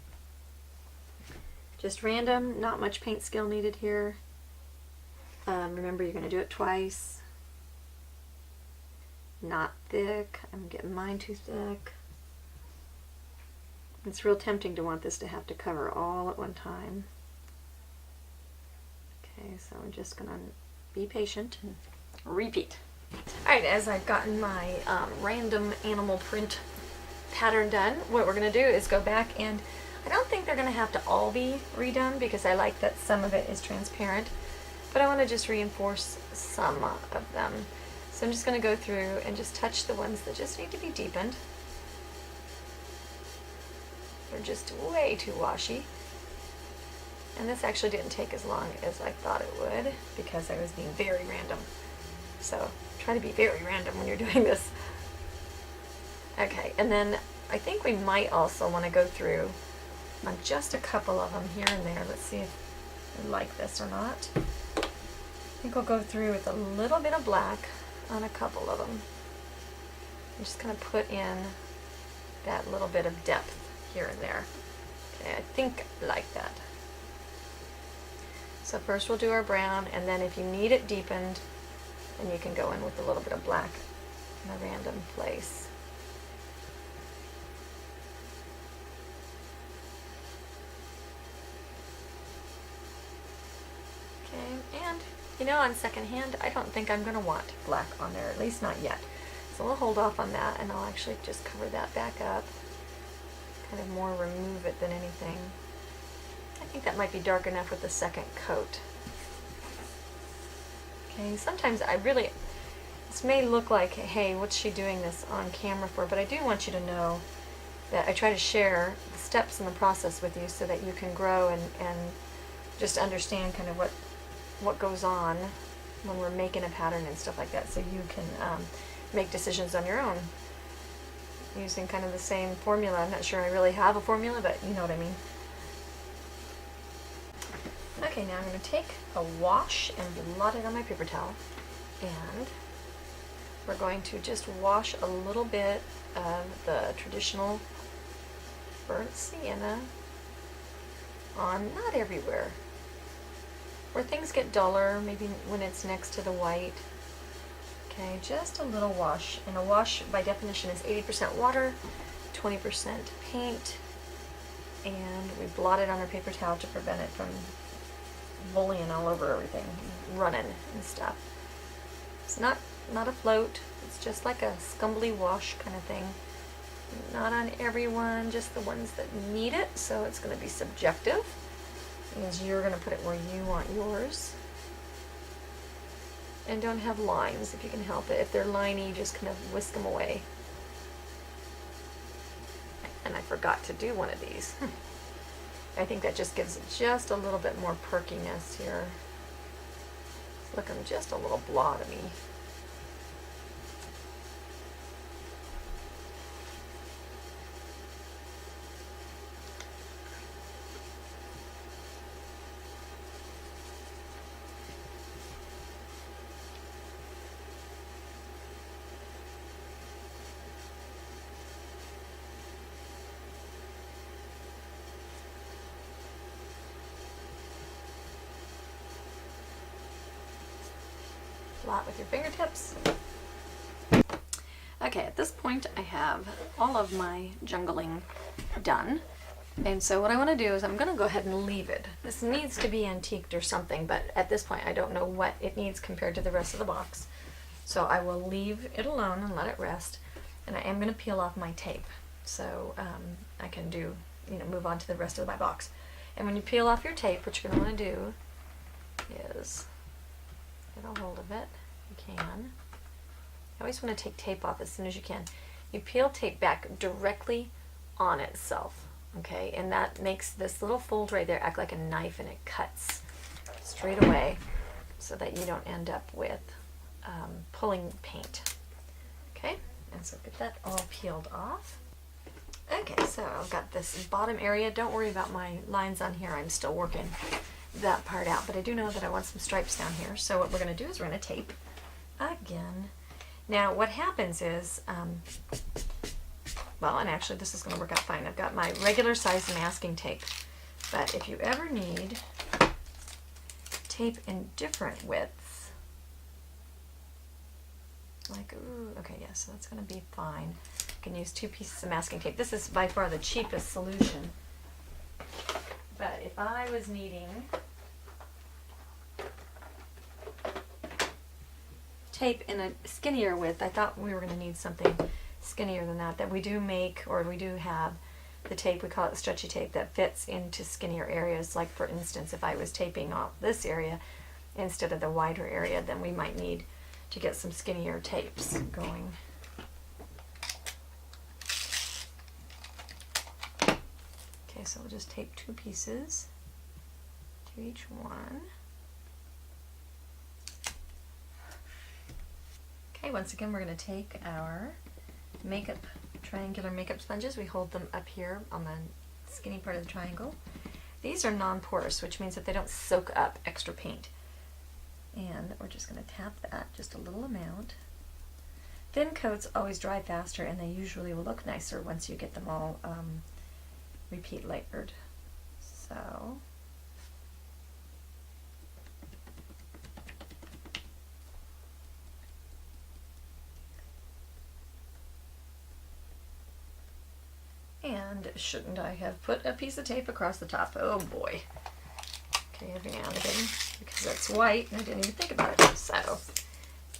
Just random, not much paint skill needed here. Remember, you're going to do it twice. Not thick. I'm getting mine too thick. It's real tempting to want this to have to cover all at one time. Okay, so I'm just going to be patient and repeat. Alright, as I've gotten my random animal print pattern done, what we're going to do is go back, and I don't think they're going to have to all be redone because I like that some of it is transparent, but I want to just reinforce some of them. So I'm just going to go through and just touch the ones that just need to be deepened. They're just way too washy. And this actually didn't take as long as I thought it would because I was being very random. So try to be very random when you're doing this. Okay, and then I think we might also want to go through on just a couple of them here and there. Let's see if we like this or not. I think we'll go through with a little bit of black on a couple of them. I'm just going to put in that little bit of depth here and there. Okay, I think I like that. So first we'll do our brown, and then if you need it deepened, then you can go in with a little bit of black in a random place. Okay, and you know, on second hand, I don't think I'm going to want black on there, at least not yet. So we'll hold off on that, and I'll actually just cover that back up. Kind of more remove it than anything. I think that might be dark enough with the second coat. Okay, sometimes this may look like, hey, what's she doing this on camera for? But I do want you to know that I try to share the steps in the process with you so that you can grow and just understand kind of what goes on when we're making a pattern and stuff like that, so you can make decisions on your own using kind of the same formula. I'm not sure I really have a formula, but you know what I mean. Okay, now I'm going to take a wash and blot it on my paper towel, and we're going to just wash a little bit of the traditional burnt sienna on, not everywhere. Where things get duller, maybe when it's next to the white. Okay, just a little wash. And a wash by definition is 80% water, 20% paint, and we blot it on our paper towel to prevent it from bullying all over everything, running and stuff. It's not a float, it's just like a scumbly wash kind of thing. Not on everyone, just the ones that need it, so it's going to be subjective, because you're going to put it where you want yours. And don't have lines if you can help it. If they're liney, just kind of whisk them away. And I forgot to do one of these. I think that just gives it just a little bit more perkiness here. It's looking just a little blah to me. Blot with your fingertips. Okay, at this point I have all of my jungling done. And so what I want to do is I'm going to go ahead and leave it. This needs to be antiqued or something, but at this point I don't know what it needs compared to the rest of the box. So I will leave it alone and let it rest. And I am going to peel off my tape so I can move on to the rest of my box. And when you peel off your tape, what you're going to want to do is get a hold of it. You can. You always want to take tape off as soon as you can. You peel tape back directly on itself, okay? And that makes this little fold right there act like a knife, and it cuts straight away so that you don't end up with pulling paint, okay? And so get that all peeled off. Okay, so I've got this bottom area. Don't worry about my lines on here. I'm still working that part out, but I do know that I want some stripes down here. So what we're going to do is we're going to tape again. Now what happens is, well, and actually this is going to work out fine. I've got my regular size masking tape, but if you ever need tape in different widths, like, ooh, okay, yeah, so that's going to be fine. You can use 2 pieces of masking tape. This is by far the cheapest solution. But if I was needing tape in a skinnier width, I thought we were going to need something skinnier than that. That we do make, or we do have the tape, we call it stretchy tape, that fits into skinnier areas. Like for instance, if I was taping off this area instead of the wider area, then we might need to get some skinnier tapes going. Okay, so we'll just tape 2 pieces to each one. Okay, once again we're going to take our triangular makeup sponges. We hold them up here on the skinny part of the triangle. These are non-porous, which means that they don't soak up extra paint. And we're just going to tap that, just a little amount. Thin coats always dry faster, and they usually will look nicer once you get them all repeat layered. So and shouldn't I have put a piece of tape across the top? Oh boy. Okay, every now and again, because that's white and I didn't even think about it. So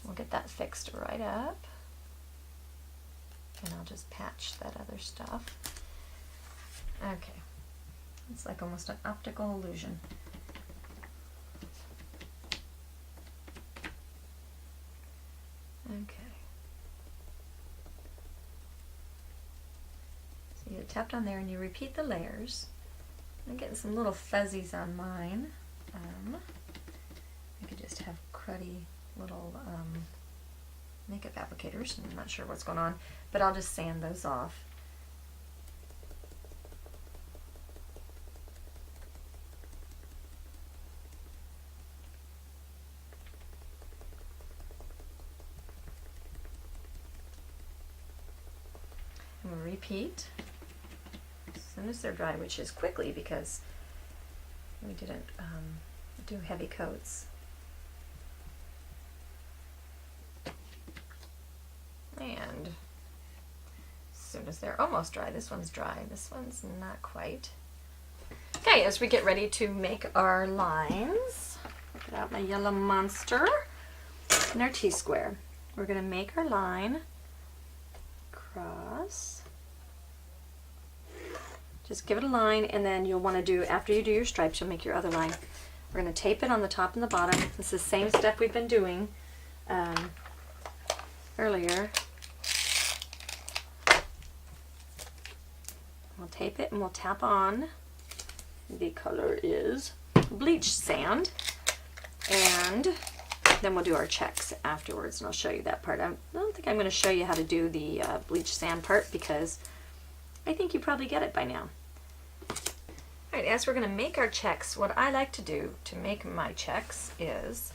we'll get that fixed right up. And I'll just patch that other stuff. Okay, it's like almost an optical illusion. Okay. So you tapped on there and you repeat the layers. I'm getting some little fuzzies on mine. I could just have cruddy little makeup applicators. I'm not sure what's going on, but I'll just sand those off. We'll repeat as soon as they're dry, which is quickly because we didn't do heavy coats. And as soon as they're almost dry, this one's dry, this one's not quite. Okay, as we get ready to make our lines, get out my yellow monster and our T-square. We're going to make our line across. Just give it a line, and then you'll want to do, after you do your stripes, you'll make your other line. We're going to tape it on the top and the bottom. It's the same step we've been doing earlier. We'll tape it and we'll tap on. The color is bleach sand, and then we'll do our checks afterwards, and I'll show you that part. I don't think I'm going to show you how to do the bleach sand part because I think you probably get it by now. Alright, as we're going to make our checks, what I like to do to make my checks is,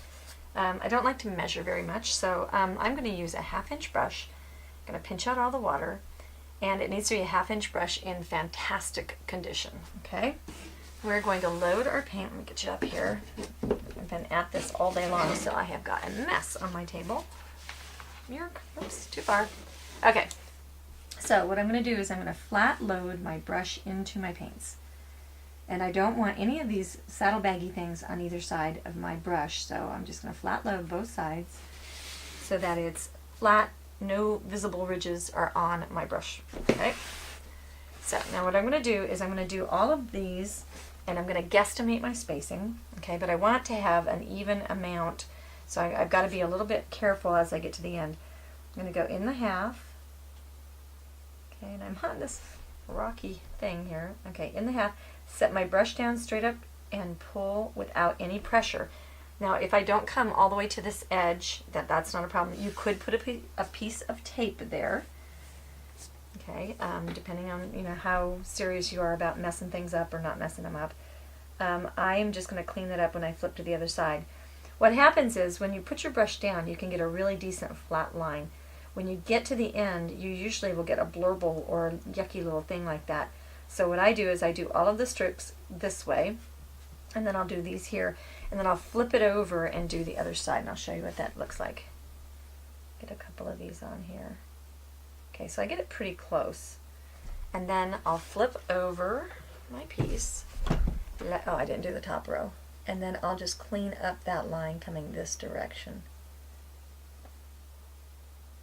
I don't like to measure very much, so I'm going to use a 1/2 inch brush. I'm going to pinch out all the water, and it needs to be a 1/2 inch brush in fantastic condition, okay? We're going to load our paint. Let me get you up here. I've been at this all day long, so I have got a mess on my table. Oops, too far. Okay, so what I'm going to do is I'm going to flat load my brush into my paints. And I don't want any of these saddlebaggy things on either side of my brush, so I'm just going to flat load both sides so that it's flat, no visible ridges are on my brush. Okay. So now what I'm going to do is I'm going to do all of these, and I'm going to guesstimate my spacing, okay, but I want to have an even amount, so I've got to be a little bit careful as I get to the end. I'm going to go in the half, okay, and I'm on this rocky thing here, okay, in the half, set my brush down straight up and pull without any pressure. Now if I don't come all the way to this edge, that's not a problem. You could put a piece of tape there. Okay, depending on how serious you are about messing things up or not messing them up. I am just going to clean that up when I flip to the other side. What happens is when you put your brush down, you can get a really decent flat line. When you get to the end, you usually will get a blurble or a yucky little thing like that. So what I do is I do all of the strokes this way, and then I'll do these here, and then I'll flip it over and do the other side, and I'll show you what that looks like. Get a couple of these on here. Okay, so I get it pretty close. And then I'll flip over my piece. Oh, I didn't do the top row. And then I'll just clean up that line coming this direction.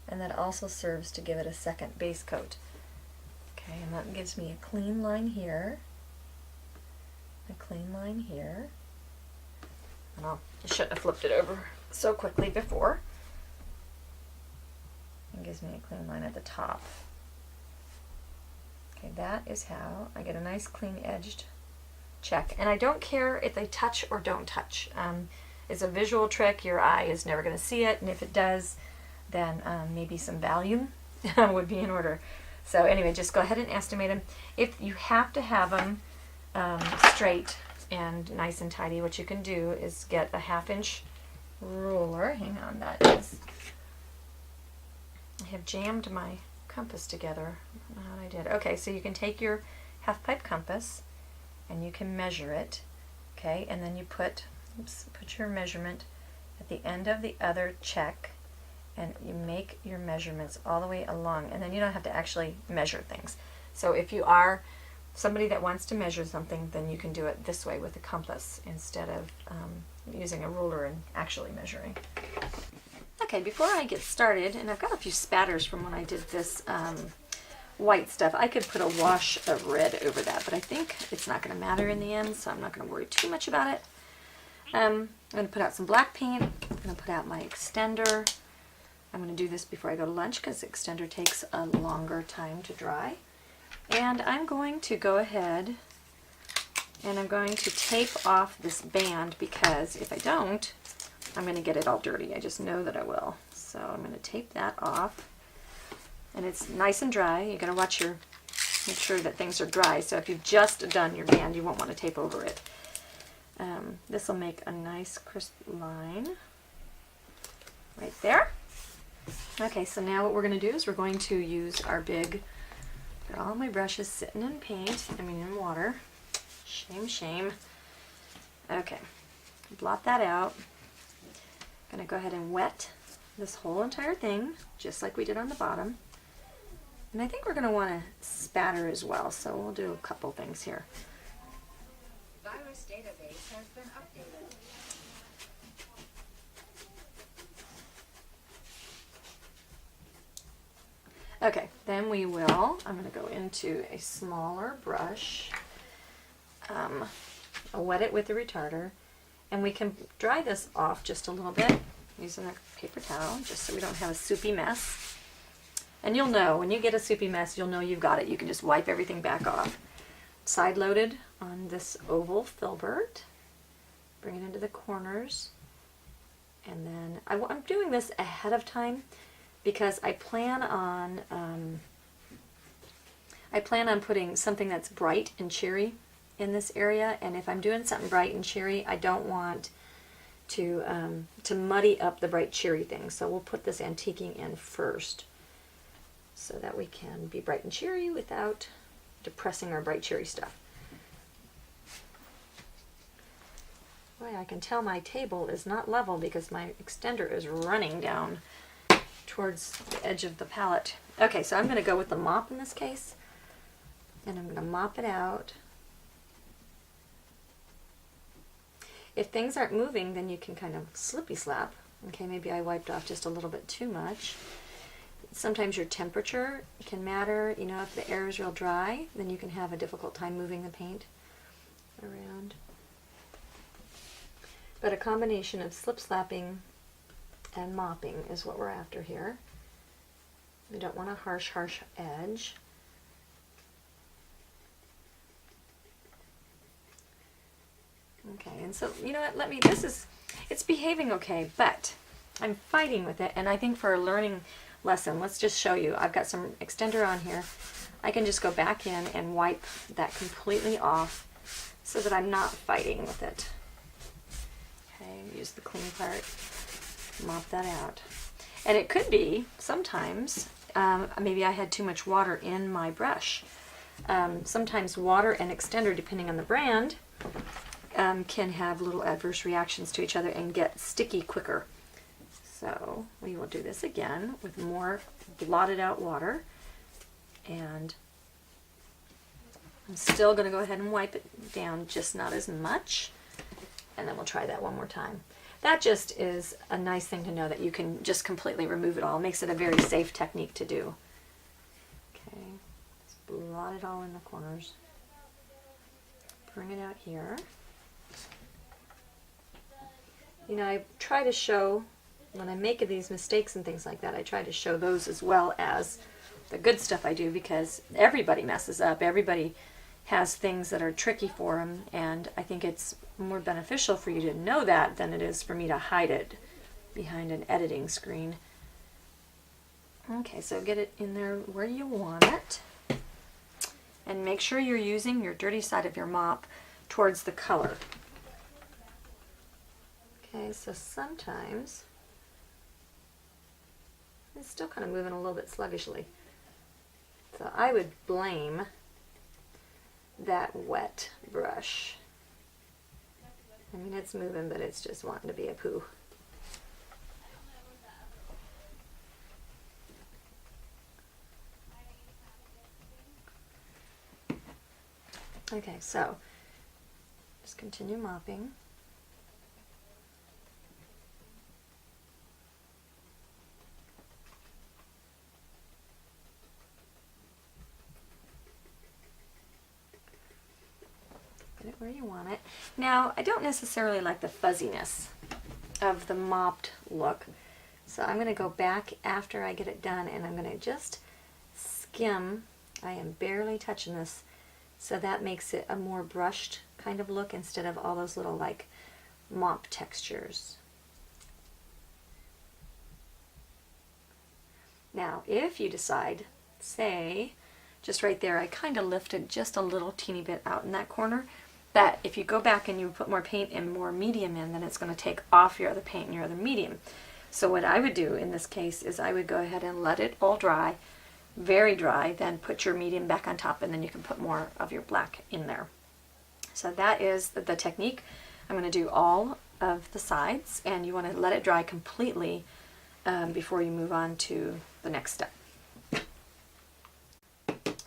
And that also serves to give it a second base coat. Okay, and that gives me a clean line here. A clean line here. And I shouldn't have flipped it over so quickly before. It gives me a clean line at the top. Okay, that is how I get a nice clean edged check. And I don't care if they touch or don't touch. It's a visual trick. Your eye is never going to see it, and if it does, then maybe some Valium would be in order. So anyway, just go ahead and estimate them. If you have to have them straight and nice and tidy, what you can do is get a 1/2 inch ruler. Hang on, that is... I have jammed my compass together. I don't know how I did. Okay, so you can take your half-pipe compass and you can measure it. Okay, and then you put your measurement at the end of the other check, and you make your measurements all the way along, and then you don't have to actually measure things. So if you are somebody that wants to measure something, then you can do it this way with a compass instead of using a ruler and actually measuring. Okay, before I get started, and I've got a few spatters from when I did this white stuff. I could put a wash of red over that, but I think it's not going to matter in the end, so I'm not going to worry too much about it. I'm going to put out some black paint. I'm going to put out my extender. I'm going to do this before I go to lunch because the extender takes a longer time to dry. And I'm going to go ahead and I'm going to tape off this band, because if I don't, I'm going to get it all dirty. I just know that I will. So I'm going to tape that off. And it's nice and dry. You're going to make sure that things are dry. So if you've just done your band, you won't want to tape over it. This will make a nice crisp line right there. Okay, so now what we're going to do is we're going to use our big Got all my brushes sitting in paint, in water. Shame, shame. Okay, blot that out. Gonna go ahead and wet this whole entire thing, just like we did on the bottom. And I think we're gonna wanna spatter as well, so we'll do a couple things here. Virus database has been updated. Okay, then we will, I'm going to go into a smaller brush, I'll wet it with the retarder, and we can dry this off just a little bit using a paper towel, just so we don't have a soupy mess. And you'll know, when you get a soupy mess, you'll know you've got it. You can just wipe everything back off. Side loaded on this oval filbert, bring it into the corners, and then I'm doing this ahead of time because I plan on putting something that's bright and cheery in this area, and if I'm doing something bright and cheery, I don't want to muddy up the bright cheery thing. So we'll put this antiquing in first so that we can be bright and cheery without depressing our bright cheery stuff. Boy, I can tell my table is not level because my extender is running down towards the edge of the palette. Okay, so I'm going to go with the mop in this case, and I'm going to mop it out. If things aren't moving, then you can kind of slippy slap. Okay, maybe I wiped off just a little bit too much. Sometimes your temperature can matter. You know, if the air is real dry, then you can have a difficult time moving the paint around. But a combination of slip slapping and mopping is what we're after here. We don't want a harsh edge. Okay, and so, you know what, it's behaving okay, but I'm fighting with it, and I think for a learning lesson, let's just show you. I've got some extender on here. I can just go back in and wipe that completely off so that I'm not fighting with it. Okay, use the clean part, mop that out. And it could be, sometimes, maybe I had too much water in my brush. Sometimes water and extender, depending on the brand, can have little adverse reactions to each other and get sticky quicker. So we will do this again with more blotted out water, and I'm still going to go ahead and wipe it down, just not as much, and then we'll try that one more time. That just is a nice thing to know, that you can just completely remove it all. It makes it a very safe technique to do. Okay, let's blot it all in the corners. Bring it out here. You know, I try to show, when I make these mistakes and things like that, I try to show those as well as the good stuff I do, because everybody messes up. Everybody has things that are tricky for them, and I think it's more beneficial for you to know that than it is for me to hide it behind an editing screen. Okay, so get it in there where you want it, and make sure you're using your dirty side of your mop towards the color. Okay, so sometimes it's still kind of moving a little bit sluggishly. So I would blame that wet brush. I mean, it's moving, but it's just wanting to be a poo. Okay, so just continue mopping. Get it where you want it. Now, I don't necessarily like the fuzziness of the mopped look, so I'm going to go back after I get it done, and I'm going to just skim. I am barely touching this, so that makes it a more brushed kind of look instead of all those little like mop textures. Now, if you decide, say, just right there, I kind of lifted just a little teeny bit out in that corner, that if you go back and you put more paint and more medium in, then it's going to take off your other paint and your other medium. So what I would do in this case is I would go ahead and let it all dry, very dry, then put your medium back on top, and then you can put more of your black in there. So that is the technique. I'm going to do all of the sides, and you want to let it dry completely before you move on to the next step.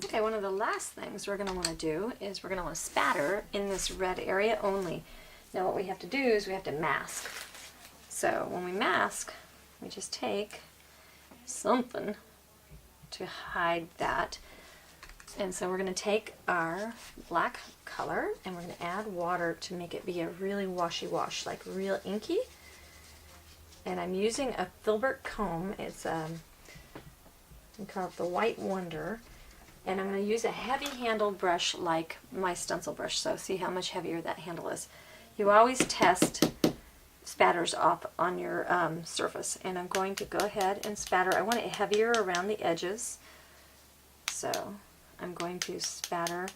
Okay, one of the last things we're going to want to do is we're going to want to spatter in this red area only. Now what we have to do is we have to mask. So when we mask, we just take something to hide that. And so we're going to take our black color and we're going to add water to make it be a really washy wash, like real inky. And I'm using a filbert comb. It's we call it the White Wonder. And I'm going to use a heavy handled brush like my stencil brush. So see how much heavier that handle is. You always test spatters off on your surface. And I'm going to go ahead and spatter. I want it heavier around the edges. So I'm going to spatter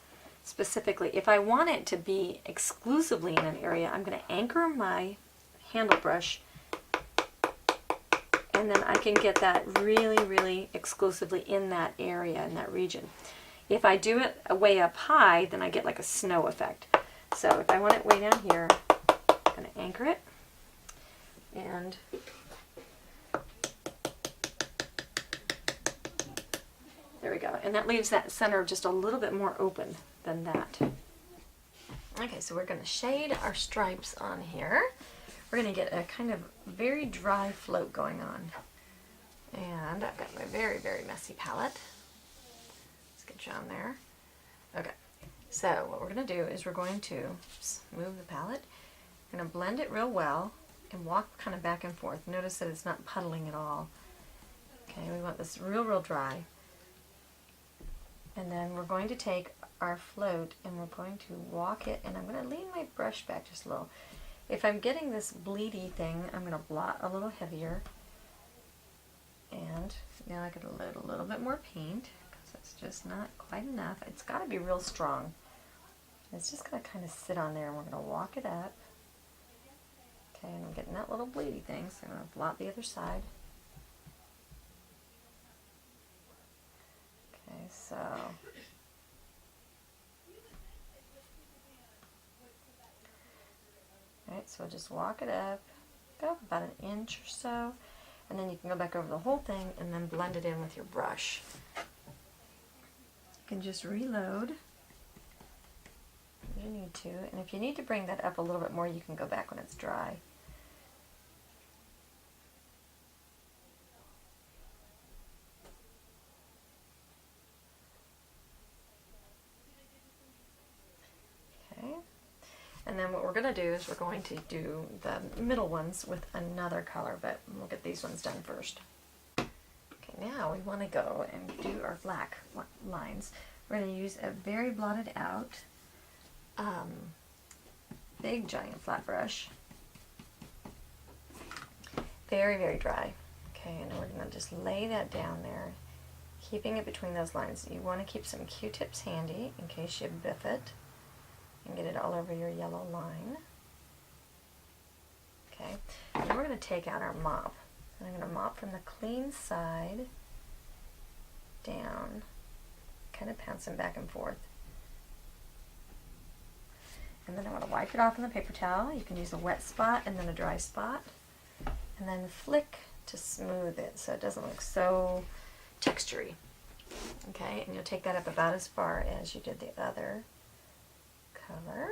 specifically. If I want it to be exclusively in an area, I'm going to anchor my handle brush, and then I can get that really, really exclusively in that area, in that region. If I do it way up high, then I get like a snow effect. So if I want it way down here, I'm going to anchor it, and there we go. And that leaves that center just a little bit more open than that. Okay, so we're going to shade our stripes on here. We're going to get a kind of very dry float going on. And I've got my very, very messy palette. Let's get you on there. Okay, so what we're going to do is we're going to move the palette. We're going to blend it real well and walk kind of back and forth. Notice that it's not puddling at all. Okay, we want this real, real dry. And then we're going to take our float and we're going to walk it, and I'm going to lean my brush back just a little. If I'm getting this bleedy thing, I'm going to blot a little heavier. And now I could load a little bit more paint because it's just not quite enough. It's got to be real strong. It's just going to kind of sit on there, and we're going to walk it up. Okay, and I'm getting that little bleedy thing, so I'm going to blot the other side. Okay, so alright, so just walk it up, go about an inch or so, and then you can go back over the whole thing and then blend it in with your brush. You can just reload if you need to, and if you need to bring that up a little bit more, you can go back when it's dry. And then what we're going to do is we're going to do the middle ones with another color, but we'll get these ones done first. Okay, now we want to go and do our black lines. We're going to use a very blotted out, big giant flat brush. Very, very dry. Okay, and we're going to just lay that down there, keeping it between those lines. You want to keep some Q-tips handy in case you biff it and get it all over your yellow line. Okay, and then we're going to take out our mop. And I'm going to mop from the clean side down, kind of bouncing back and forth. And then I want to wipe it off on the paper towel. You can use a wet spot and then a dry spot. And then flick to smooth it so it doesn't look so textury. Okay, and you'll take that up about as far as you did the other color.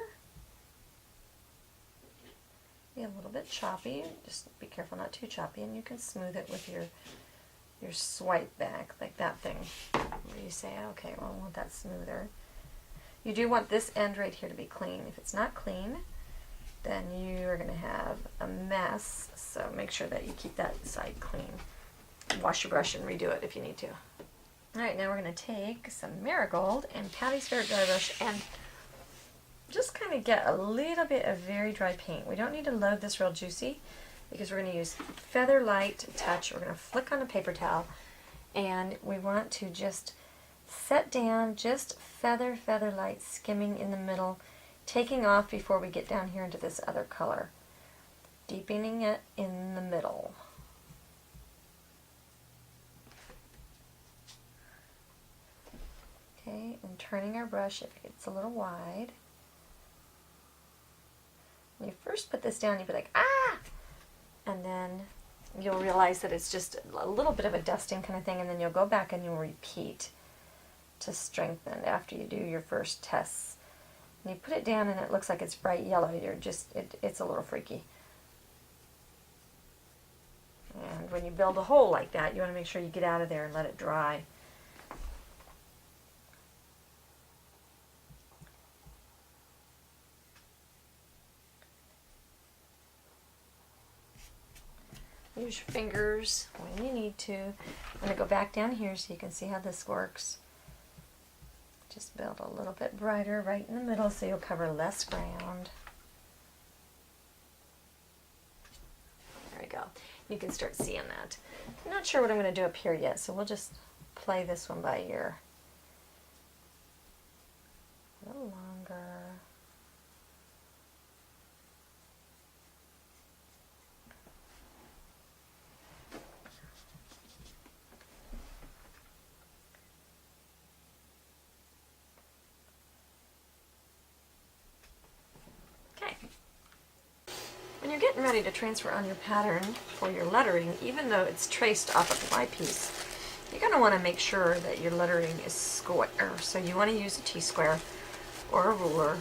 Be a little bit choppy, just be careful not too choppy, and you can smooth it with your swipe back, like that thing where you say, okay, well, I want that smoother. You do want this end right here to be clean. If it's not clean, then you are going to have a mess, so make sure that you keep that side clean. Wash your brush and redo it if you need to. Alright, now we're going to take some Marigold and Patty's Favorite Dry Brush and just kind of get a little bit of very dry paint. We don't need to load this real juicy because we're going to use Feather Light Touch. We're going to flick on a paper towel, and we want to just set down just feather light skimming in the middle, taking off before we get down here into this other color, deepening it in the middle. Okay, and turning our brush if it's a little wide. When you first put this down, you'll be like, ah! And then you'll realize that it's just a little bit of a dusting kind of thing, and then you'll go back and you'll repeat to strengthen after you do your first tests. And you put it down and it looks like it's bright yellow. It's a little freaky. And when you build a hole like that, you want to make sure you get out of there and let it dry. Use your fingers when you need to. I'm going to go back down here so you can see how this works. Just build a little bit brighter right in the middle so you'll cover less ground. There we go. You can start seeing that. I'm not sure what I'm going to do up here yet, so we'll just play this one by ear. A little longer. When you're getting ready to transfer on your pattern for your lettering, even though it's traced off of my piece, you're going to want to make sure that your lettering is square. So you want to use a T-square or a ruler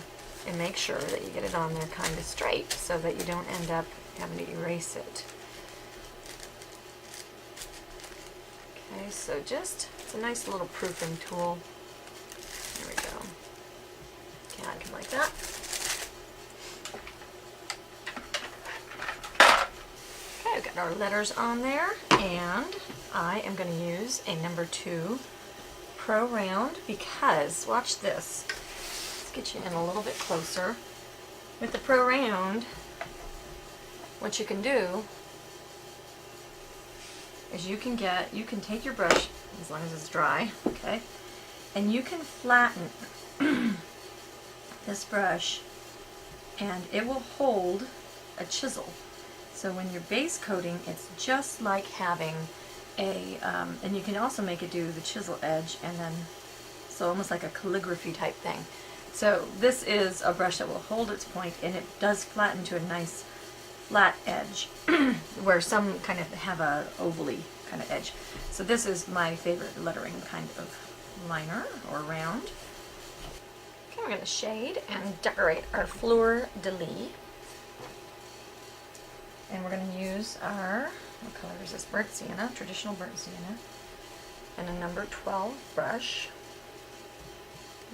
and make sure that you get it on there kind of straight so that you don't end up having to erase it. Okay, so it's a nice little proofing tool. There we go. Okay, I can like that. I've got our letters on there, and I am going to use a number 2 Pro Round because, watch this, let's get you in a little bit closer. With the Pro Round, what you can do is you can take your brush, as long as it's dry, okay, and you can flatten this brush and it will hold a chisel. So when you're base coating, it's just like having a, and you can also make it do the chisel edge, and then, so almost like a calligraphy type thing. So this is a brush that will hold its point, and it does flatten to a nice flat edge, where some kind of have a ovally kind of edge. So this is my favorite lettering kind of liner or round. Okay, we're going to shade and decorate our fleur de lis. And we're going to use our, what color is this? Burnt sienna, traditional burnt sienna, and a number 12 brush.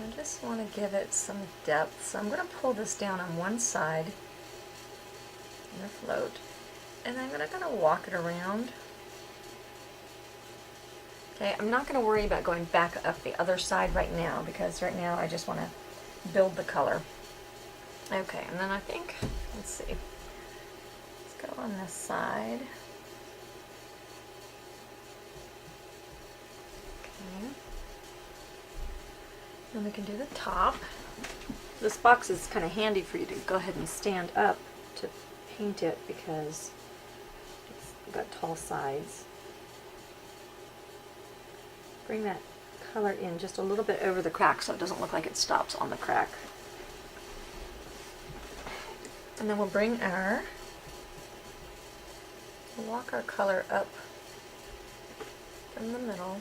I just want to give it some depth, so I'm going to pull this down on one side in a float, and I'm going to kind of walk it around. Okay, I'm not going to worry about going back up the other side right now, because right now I just want to build the color. Okay, and then I think, let's see. Go on this side. Okay. Then we can do the top. This box is kind of handy for you to go ahead and stand up to paint it because it's got tall sides. Bring that color in just a little bit over the crack so it doesn't look like it stops on the crack. And then we'll bring our walk our color up from the middle.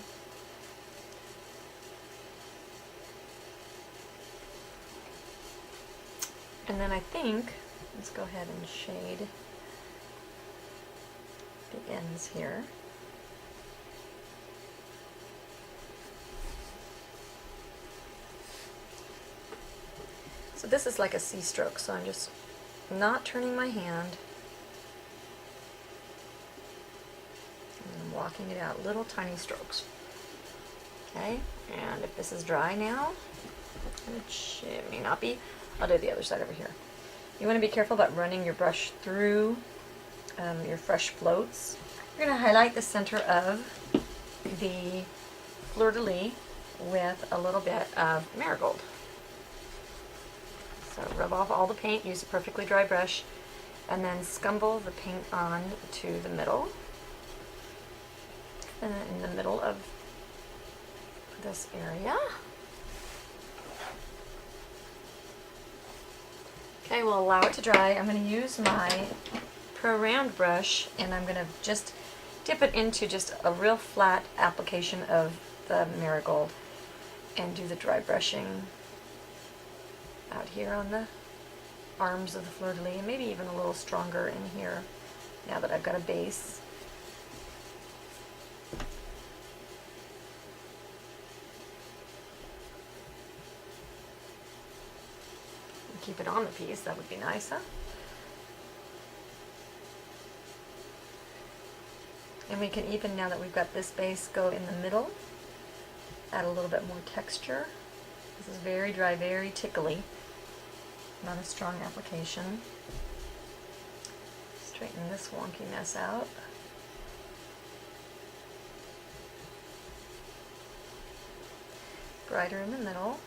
And then I think, let's go ahead and shade the ends here. So this is like a C stroke, so I'm just not turning my hand. Walking it out, little tiny strokes. Okay, and if this is dry now, which it may not be, I'll do the other side over here. You want to be careful about running your brush through your fresh floats. You're going to highlight the center of the fleur de lis with a little bit of marigold. So rub off all the paint, use a perfectly dry brush, and then scumble the paint on to the middle. And then in the middle of this area, Okay, we'll allow it to dry. I'm going to use my Pro Round brush, and I'm going to just dip it into just a real flat application of the marigold and do the dry brushing out here on the arms of the fleur-de-lis, and maybe even a little stronger in here now that I've got a base. Keep it on the piece, that would be nice, huh? And we can even, now that we've got this base, go in the middle, add a little bit more texture. This is very dry, very tickly, not a strong application. Straighten this wonky mess out. Brighter in the middle.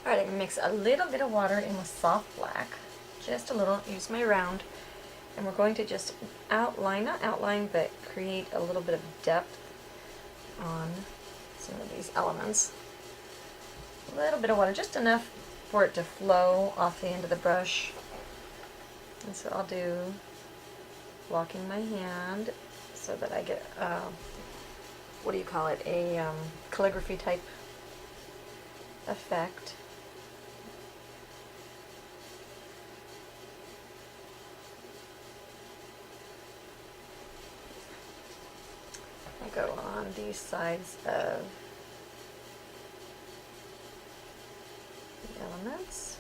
Alright, I'm going to mix a little bit of water in with soft black, just a little, use my round, and we're going to just outline, not outline, but create a little bit of depth on some of these elements. A little bit of water, just enough for it to flow off the end of the brush. And so I'll do, locking my hand so that I get, what do you call it, a calligraphy type effect. I go on these sides of the elements.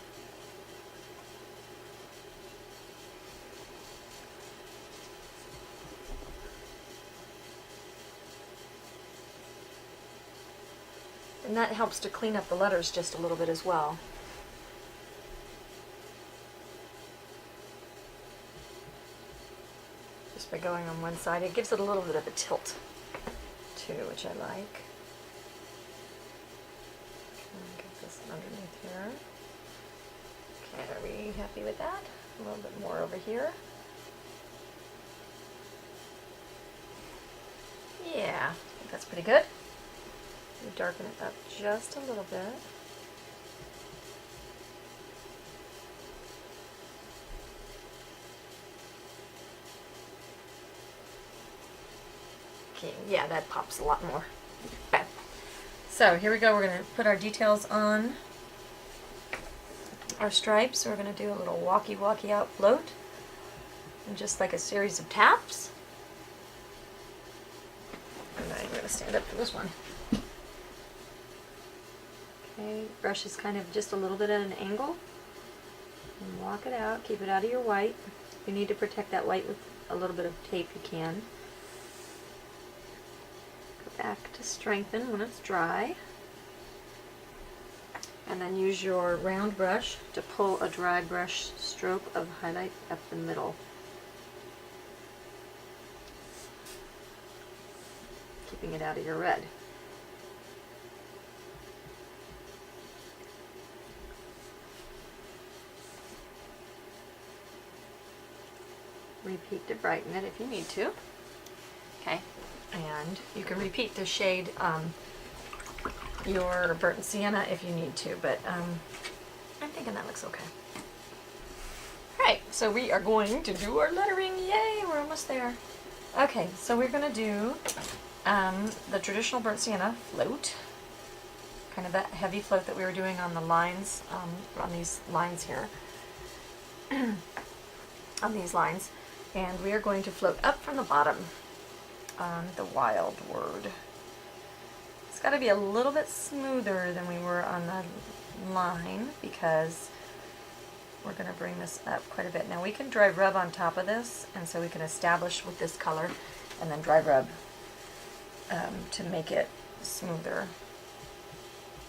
And that helps to clean up the letters just a little bit as well. Just by going on one side, it gives it a little bit of a tilt too, which I like. Get this underneath here. Okay, are we happy with that? A little bit more over here. Yeah, I think that's pretty good. We darken it up just a little bit. Okay, yeah, that pops a lot more. Okay. So here we go. We're going to put our details on our stripes. We're going to do a little walkie out float, and just like a series of taps. And I'm going to stand up for this one. Okay, brush is kind of just a little bit at an angle. And walk it out. Keep it out of your white. If you need to protect that white with a little bit of tape, you can. Go back to strengthen when it's dry. And then use your round brush to pull a dry brush stroke of highlight up the middle. Keeping it out of your red. Repeat to brighten it if you need to. Okay, and you can repeat the shade your burnt sienna if you need to, but I'm thinking that looks okay. Alright, so we are going to do our lettering. Yay, we're almost there. Okay, so we're going to do the traditional burnt sienna float, kind of that heavy float that we were doing on the lines, on these lines here, on these lines. And we are going to float up from the bottom on the wild word. It's got to be a little bit smoother than we were on the line because we're going to bring this up quite a bit. Now we can dry rub on top of this, and so we can establish with this color and then dry rub to make it smoother.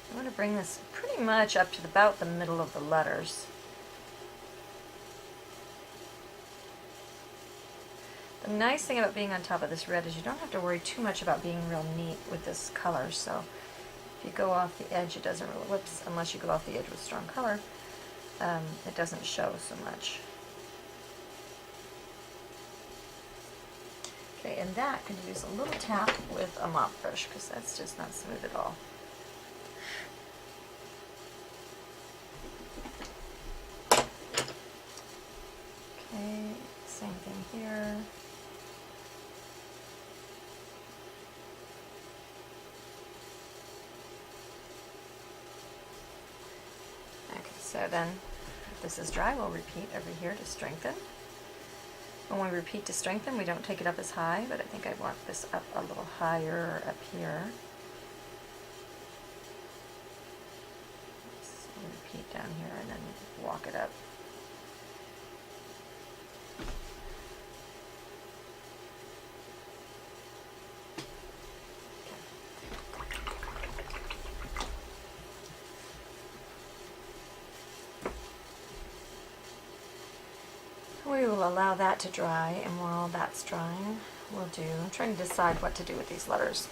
I'm going to bring this pretty much up to about the middle of the letters. The nice thing about being on top of this red is you don't have to worry too much about being real neat with this color. So if you go off the edge, it doesn't really, whoops, unless you go off the edge with strong color, it doesn't show so much. Okay, and that can use a little tap with a mop brush because that's just not smooth at all. So then, if this is dry, we'll repeat over here to strengthen. When we repeat to strengthen, we don't take it up as high, but I think I want this up a little higher or up here. So repeat down here and then walk it up. We will allow that to dry, and while that's drying, I'm trying to decide what to do with these letters.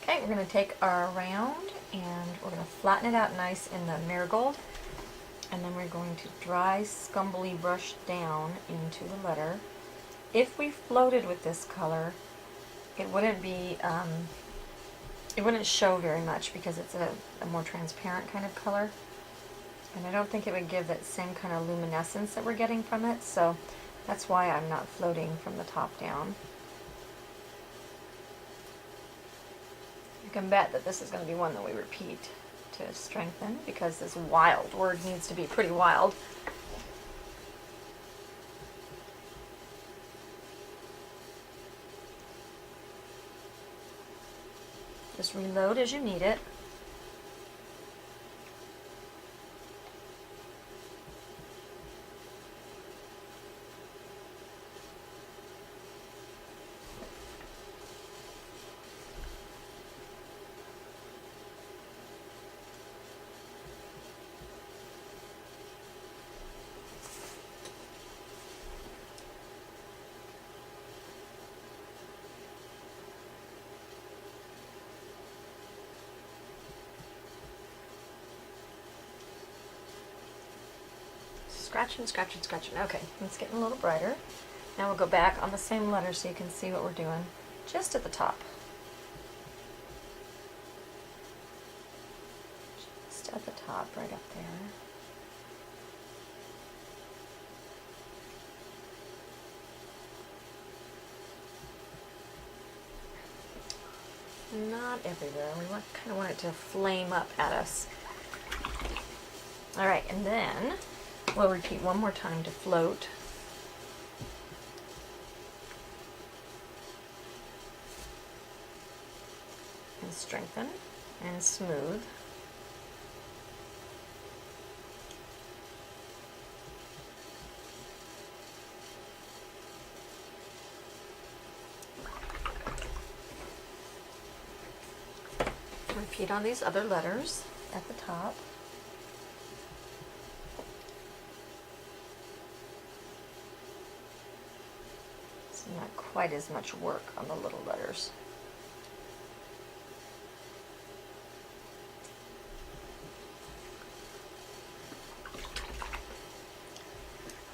Okay, we're going to take our round and we're going to flatten it out nice in the marigold, and then we're going to dry scumbly brush down into the letter. If we floated with this color, it wouldn't be, it wouldn't show very much because it's a more transparent kind of color. And I don't think it would give that same kind of luminescence that we're getting from it, so that's why I'm not floating from the top down. You can bet that this is going to be one that we repeat to strengthen, because this wild word needs to be pretty wild. Just reload as you need it. Scratching, scratching, scratching. Okay, it's getting a little brighter. Now we'll go back on the same letter so you can see what we're doing just at the top. Just at the top, right up there. Not everywhere. We kind of want it to flame up at us. All right, and then we'll repeat one more time to float. And strengthen and smooth. Repeat on these other letters at the top. Not quite as much work on the little letters.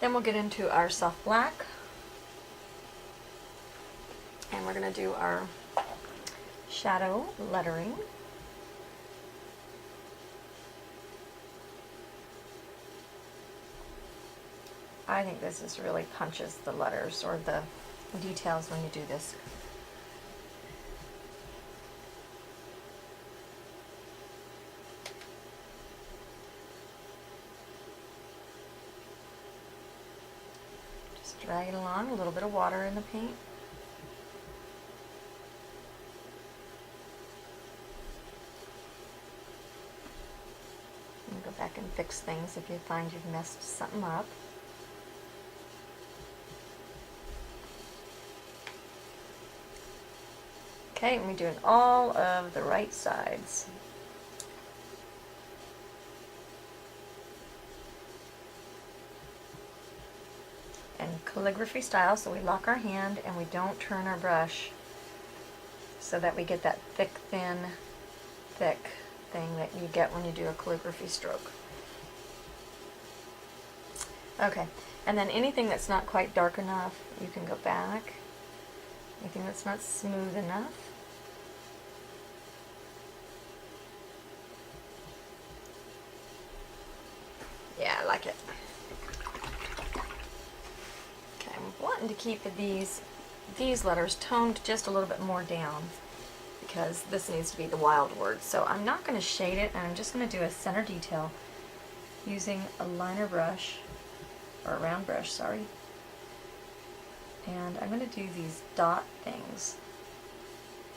Then we'll get into our soft black, and we're going to do our shadow lettering. I think this really punches the letters or the details when you do this. Just drag it along, a little bit of water in the paint. And go back and fix things if you find you've messed something up. Okay, and we're doing all of the right sides. And calligraphy style, so we lock our hand and we don't turn our brush so that we get that thick, thin, thick thing that you get when you do a calligraphy stroke. Okay, and then anything that's not quite dark enough, you can go back. Anything that's not smooth enough, yeah, I like it. Okay, I'm wanting to keep these letters toned just a little bit more down because this needs to be the wild word. So I'm not going to shade it, and I'm just going to do a center detail using a liner brush, or a round brush, sorry. And I'm going to do these dot things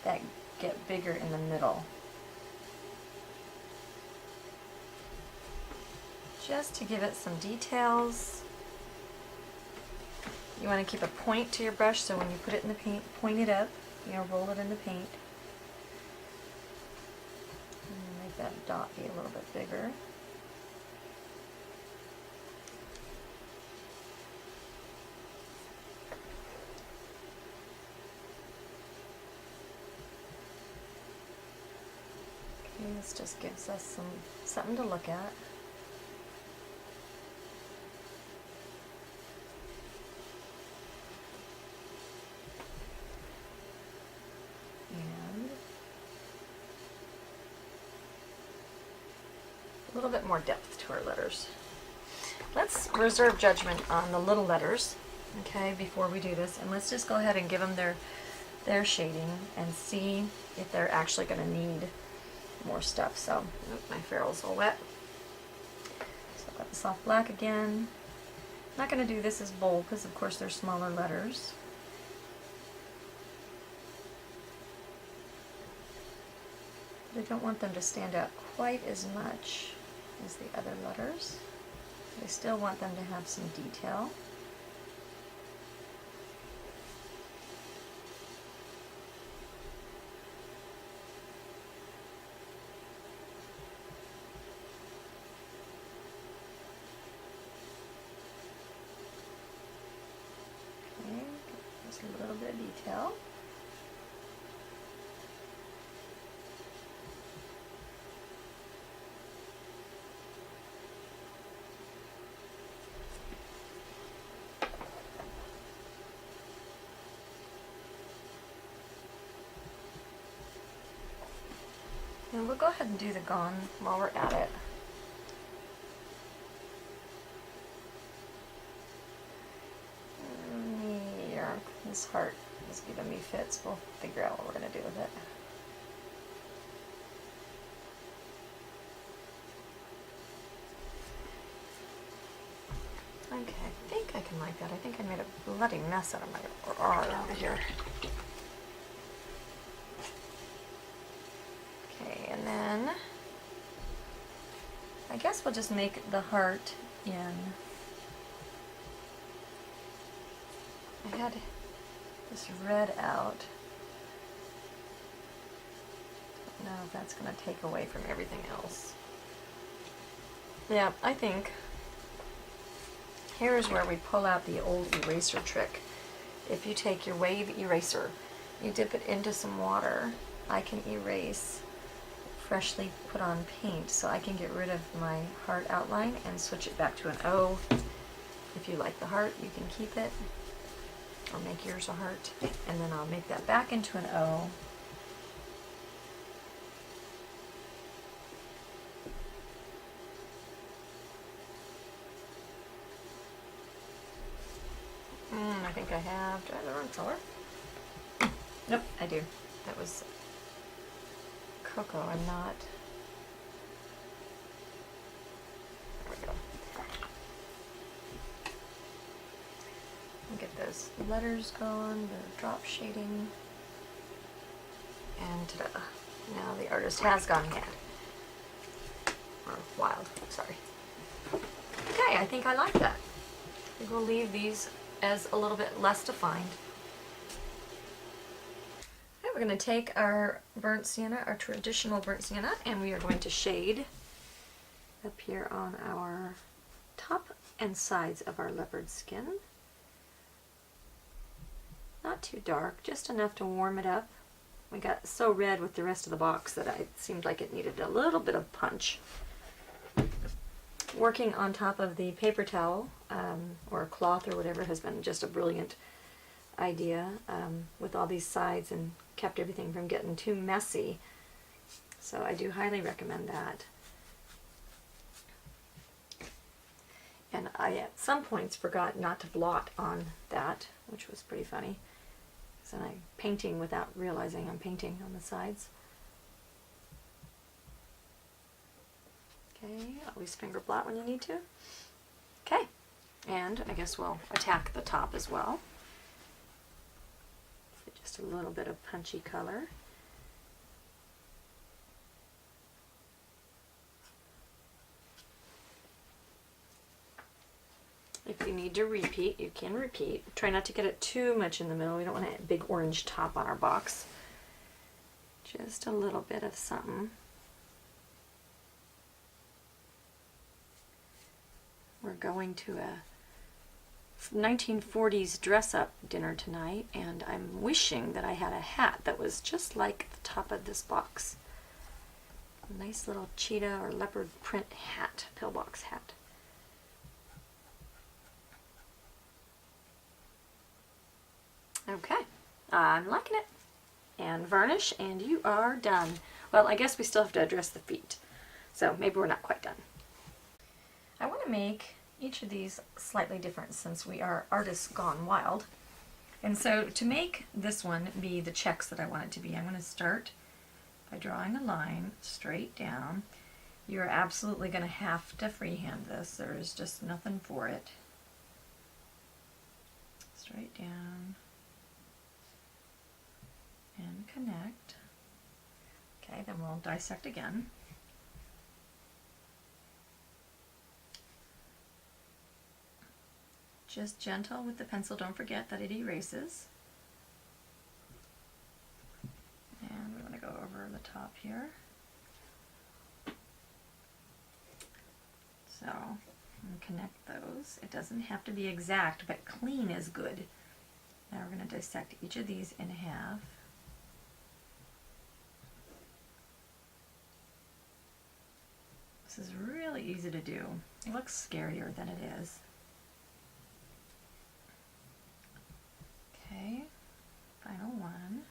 that get bigger in the middle. Just to give it some details. You want to keep a point to your brush, so when you put it in the paint, point it up, roll it in the paint. And make that dot be a little bit bigger. Okay, this just gives us something to look at. A little bit more depth to our letters. Let's reserve judgment on the little letters, okay, before we do this, and let's just go ahead and give them their shading and see if they're actually going to need more stuff. So, my ferrule's all wet. So I've got the soft black again. I'm not going to do this as bold because, of course, they're smaller letters. I don't want them to stand out quite as much as the other letters. I still want them to have some detail. Okay, just a little bit of detail. And we'll go ahead and do the gone while we're at it. This heart is giving me fits. We'll figure out what we're going to do with it. Okay, I think I can like that. I think I made a bloody mess out of my R over here. Okay, and then I guess we'll just make the heart in. I had this red out. No, that's going to take away from everything else. Yeah, I think here's where we pull out the old eraser trick. If you take your wave eraser, you dip it into some water, I can erase freshly put on paint, so I can get rid of my heart outline and switch it back to an O. If you like the heart, you can keep it, or make yours a heart, and then I'll make that back into an O. I think I have. Do I have the wrong color? Nope, I do. That was cocoa. I'm not. There we go. Get those letters gone, the drop shading, and ta-da. Now the artist has gone mad. Or wild, sorry. Okay, I think I like that. I think we'll leave these as a little bit less defined. Okay, we're going to take our burnt sienna, our traditional burnt sienna, and we are going to shade up here on our top and sides of our leopard skin. Not too dark, just enough to warm it up. We got so red with the rest of the box that it seemed like it needed a little bit of punch. Working on top of the paper towel or a cloth or whatever has been just a brilliant idea with all these sides, and kept everything from getting too messy. So I do highly recommend that. And I at some points forgot not to blot on that, which was pretty funny. So I'm painting without realizing I'm painting on the sides. Okay, Always finger blot when you need to. Okay, and I guess we'll attack the top as well. Just a little bit of punchy color. If you need to repeat, you can repeat. Try not to get it too much in the middle. We don't want a big orange top on our box. Just a little bit of something. We're going to a 1940s dress-up dinner tonight, and I'm wishing that I had a hat that was just like the top of this box. A nice little cheetah or leopard print hat, pillbox hat. Okay, I'm liking it. And varnish, and you are done. Well, I guess we still have to address the feet, so maybe we're not quite done. I want to make each of these slightly different since we are artists gone wild. And so to make this one be the checks that I want it to be, I'm going to start by drawing a line straight down. You're absolutely going to have to freehand this. There is just nothing for it. Straight down. And connect. Okay, then we'll dissect again. Just gentle with the pencil, don't forget that it erases. And we're going to go over the top here. So, and connect those. It doesn't have to be exact, but clean is good. Now we're going to dissect each of these in half. This is really easy to do. It looks scarier than it is. Okay, final one.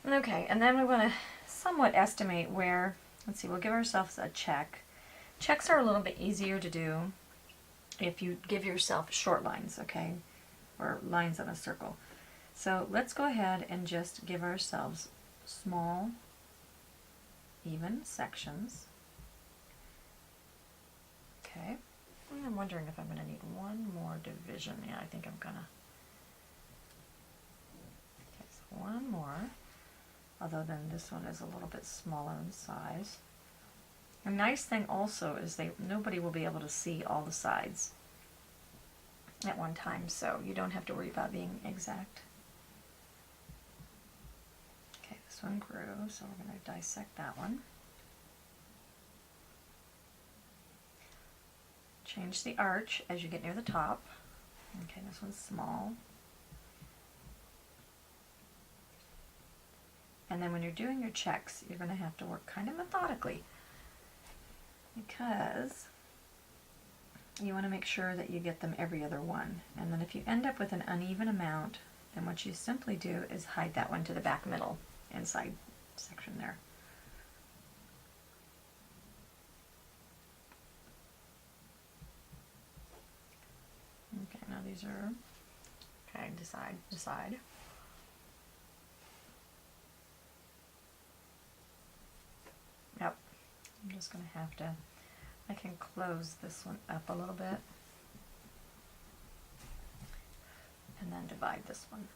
Okay, and then we want to somewhat estimate where, let's see, we'll give ourselves a check. Checks are a little bit easier to do if you give yourself short lines, okay, or lines on a circle. So let's go ahead and just give ourselves small, even sections. Okay. I'm wondering if I'm going to need one more division. Yeah, I think I'm going to. Okay, so one more. Although then this one is a little bit smaller in size. A nice thing also is nobody will be able to see all the sides at one time, so you don't have to worry about being exact. Okay, this one grew, so we're going to dissect that one. Change the arch as you get near the top. Okay, this one's small. And then when you're doing your checks, you're going to have to work kind of methodically because you want to make sure that you get them every other one. And then if you end up with an uneven amount, then what you simply do is hide that one to the back middle inside section there. Okay, now these are, okay, decide. Yep, I'm just going to have to, I can close this one up a little bit and then divide this one.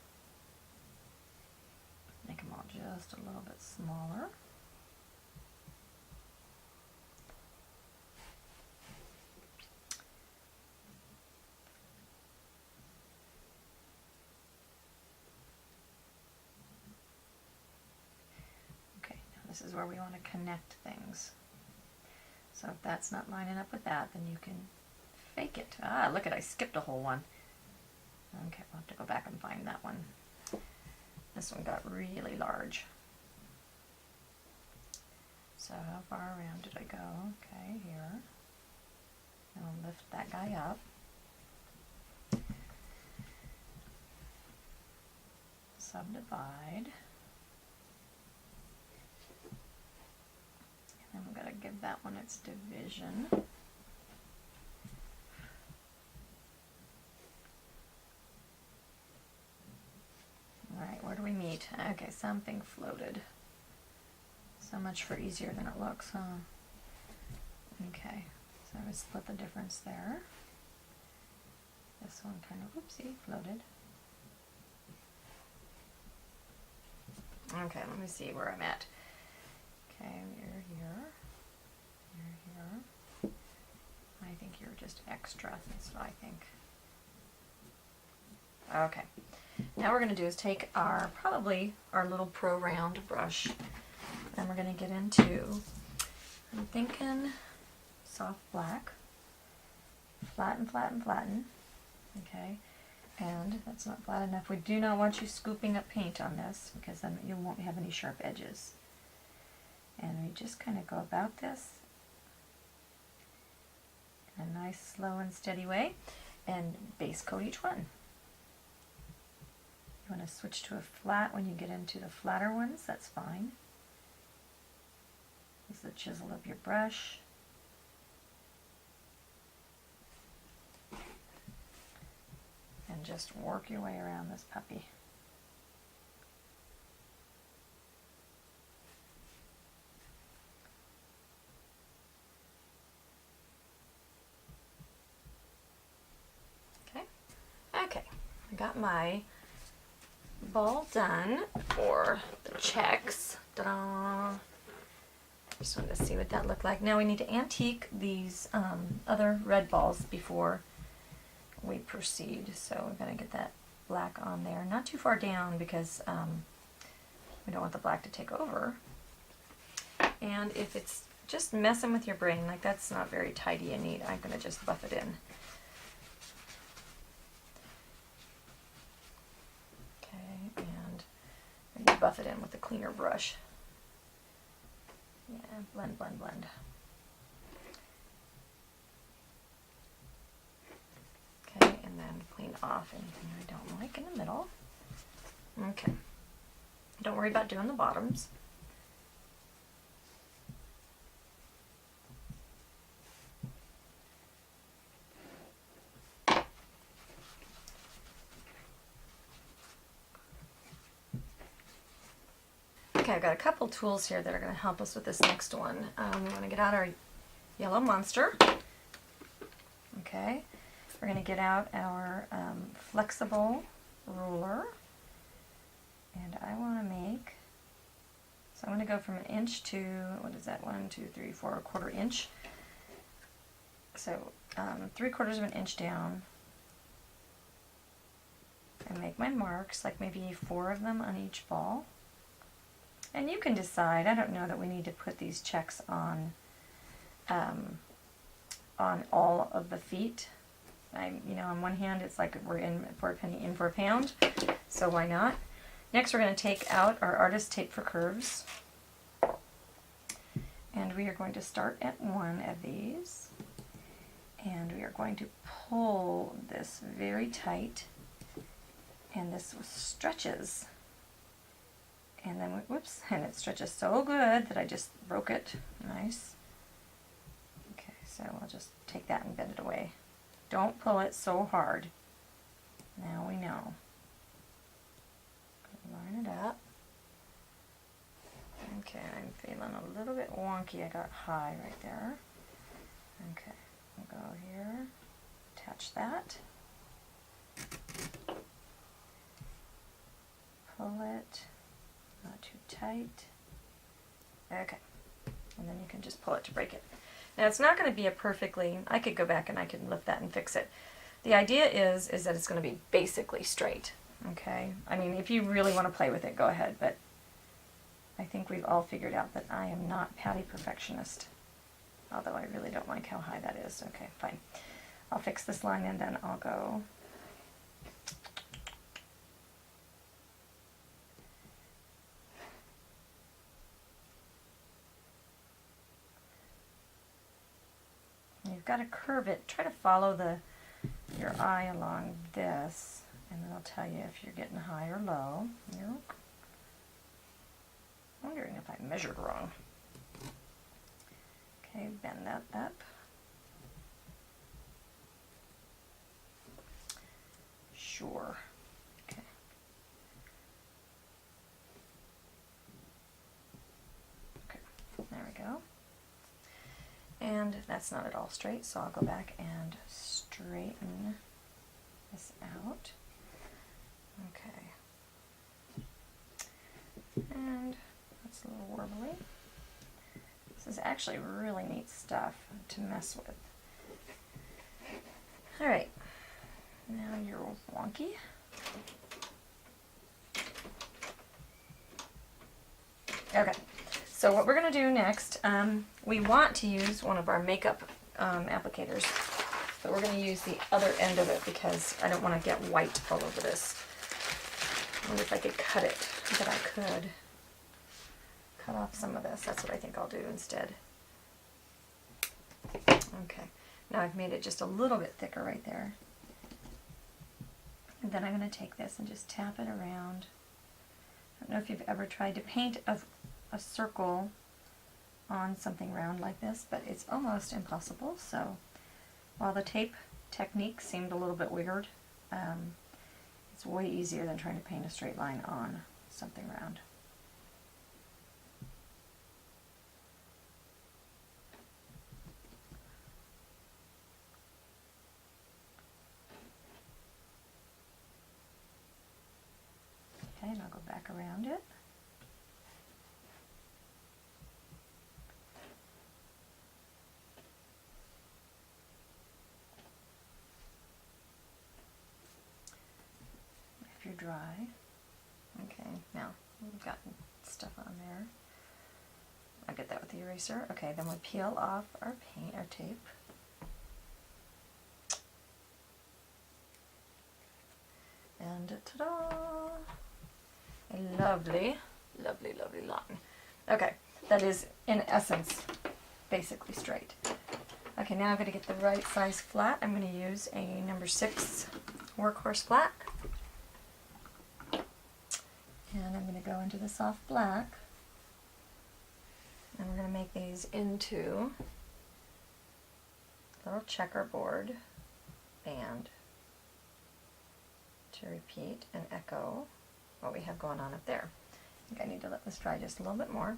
Make them all just a little bit smaller. This is where we want to connect things. So if that's not lining up with that, then you can fake it. Ah, look I skipped a whole one. Okay, we'll have to go back and find that one. This one got really large. So how far around did I go? Okay, here. I'll lift that guy up. Subdivide. And we've got to give that one its division. Alright, where do we meet? Okay, something floated. So much for easier than it looks, huh? Okay, so I would split the difference there. This one kind of, whoopsie, floated. Okay, let me see where I'm at. Okay, you're here. You're here. I think you're just extra. That's what I think. Okay. Now what we're going to do is take our, probably our little pro round brush, and we're going to get into, I'm thinking soft black. Flatten, flatten, flatten. Okay. And that's not flat enough. We do not want you scooping up paint on this, because then you won't have any sharp edges. And we just kind of go about this in a nice, slow and steady way, and base coat each one. You want to switch to a flat when you get into the flatter ones, that's fine. Use the chisel of your brush. And just work your way around this puppy. Okay, okay, I got my ball done for the checks. Ta-da! Just wanted to see what that looked like. Now we need to antique these other red balls before we proceed. So we're going to get that black on there. Not too far down, because we don't want the black to take over. And if it's just messing with your brain, like that's not very tidy and neat, I'm going to just buff it in. Okay, and maybe buff it in with a cleaner brush. Yeah, blend, blend, blend. Okay, and then clean off anything I don't like in the middle. Okay. Don't worry about doing the bottoms. Okay, I've got a couple tools here that are going to help us with this next one. We want to get out our yellow monster. Okay, we're going to get out our flexible ruler, and I want to make, so I'm going to go from 1 inch to, what is that, 1, 2, 3, 4, 1/4 inch. So 3/4 of an inch down, and make my marks, like maybe 4 of them on each ball. And you can decide, I don't know that we need to put these checks on all of the feet. You know, on one hand it's like we're in for a penny, in for a pound, so why not? Next we're going to take out our artist tape for curves, and we are going to start at one of these, and we are going to pull this very tight, and this stretches. And then, whoops, and it stretches so good that I just broke it. Nice. Okay, so I'll just take that and bend it away. Don't pull it so hard. Now we know. Line it up. Okay, I'm feeling a little bit wonky. I got high right there. Okay, we'll go here, attach that. Pull it. Not too tight. Okay. And then you can just pull it to break it. Now it's not going to be a perfectly, I could go back and I could lift that and fix it. The idea is that it's going to be basically straight. Okay? I mean, if you really want to play with it, go ahead, but I think we've all figured out that I am not Patty Perfectionist. Although I really don't like how high that is. Okay, fine. I'll fix this line and then I'll go. You've got to curve it. Try to follow your eye along this, and then I'll tell you if you're getting high or low. Nope. Wondering if I measured wrong. Okay, bend that up. Sure. Okay. Okay. And that's not at all straight, so I'll go back and straighten this out. Okay. And that's a little warbly. This is actually really neat stuff to mess with. Alright, now you're wonky. Okay, so what we're going to do next, we want to use one of our makeup applicators, but we're going to use the other end of it because I don't want to get white all over this. I wonder if I could cut it, but I could. Cut off some of this, that's what I think I'll do instead. Okay, now I've made it just a little bit thicker right there. And then I'm going to take this and just tap it around. I don't know if you've ever tried to paint a circle on something round like this, but it's almost impossible. So while the tape technique seemed a little bit weird, it's way easier than trying to paint a straight line on something round. Okay, and I'll go back around it. If you're dry. Okay, now we've got stuff on there. I'll get that with the eraser. Okay, then we'll peel off our paint, our tape. And ta-da! A lovely, lovely, lovely line. Okay, that is in essence basically straight. Okay, now I'm going to get the right size flat. I'm going to use a number 6 workhorse flat. And I'm going to go into the soft black. And we're going to make these into a little checkerboard band to repeat and echo what we have going on up there. I think I need to let this dry just a little bit more.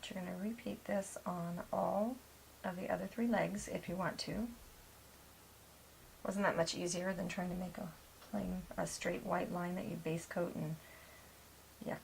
But you're going to repeat this on all of the other 3 legs if you want to. Wasn't that much easier than trying to make a straight white line that you base coat and yuck.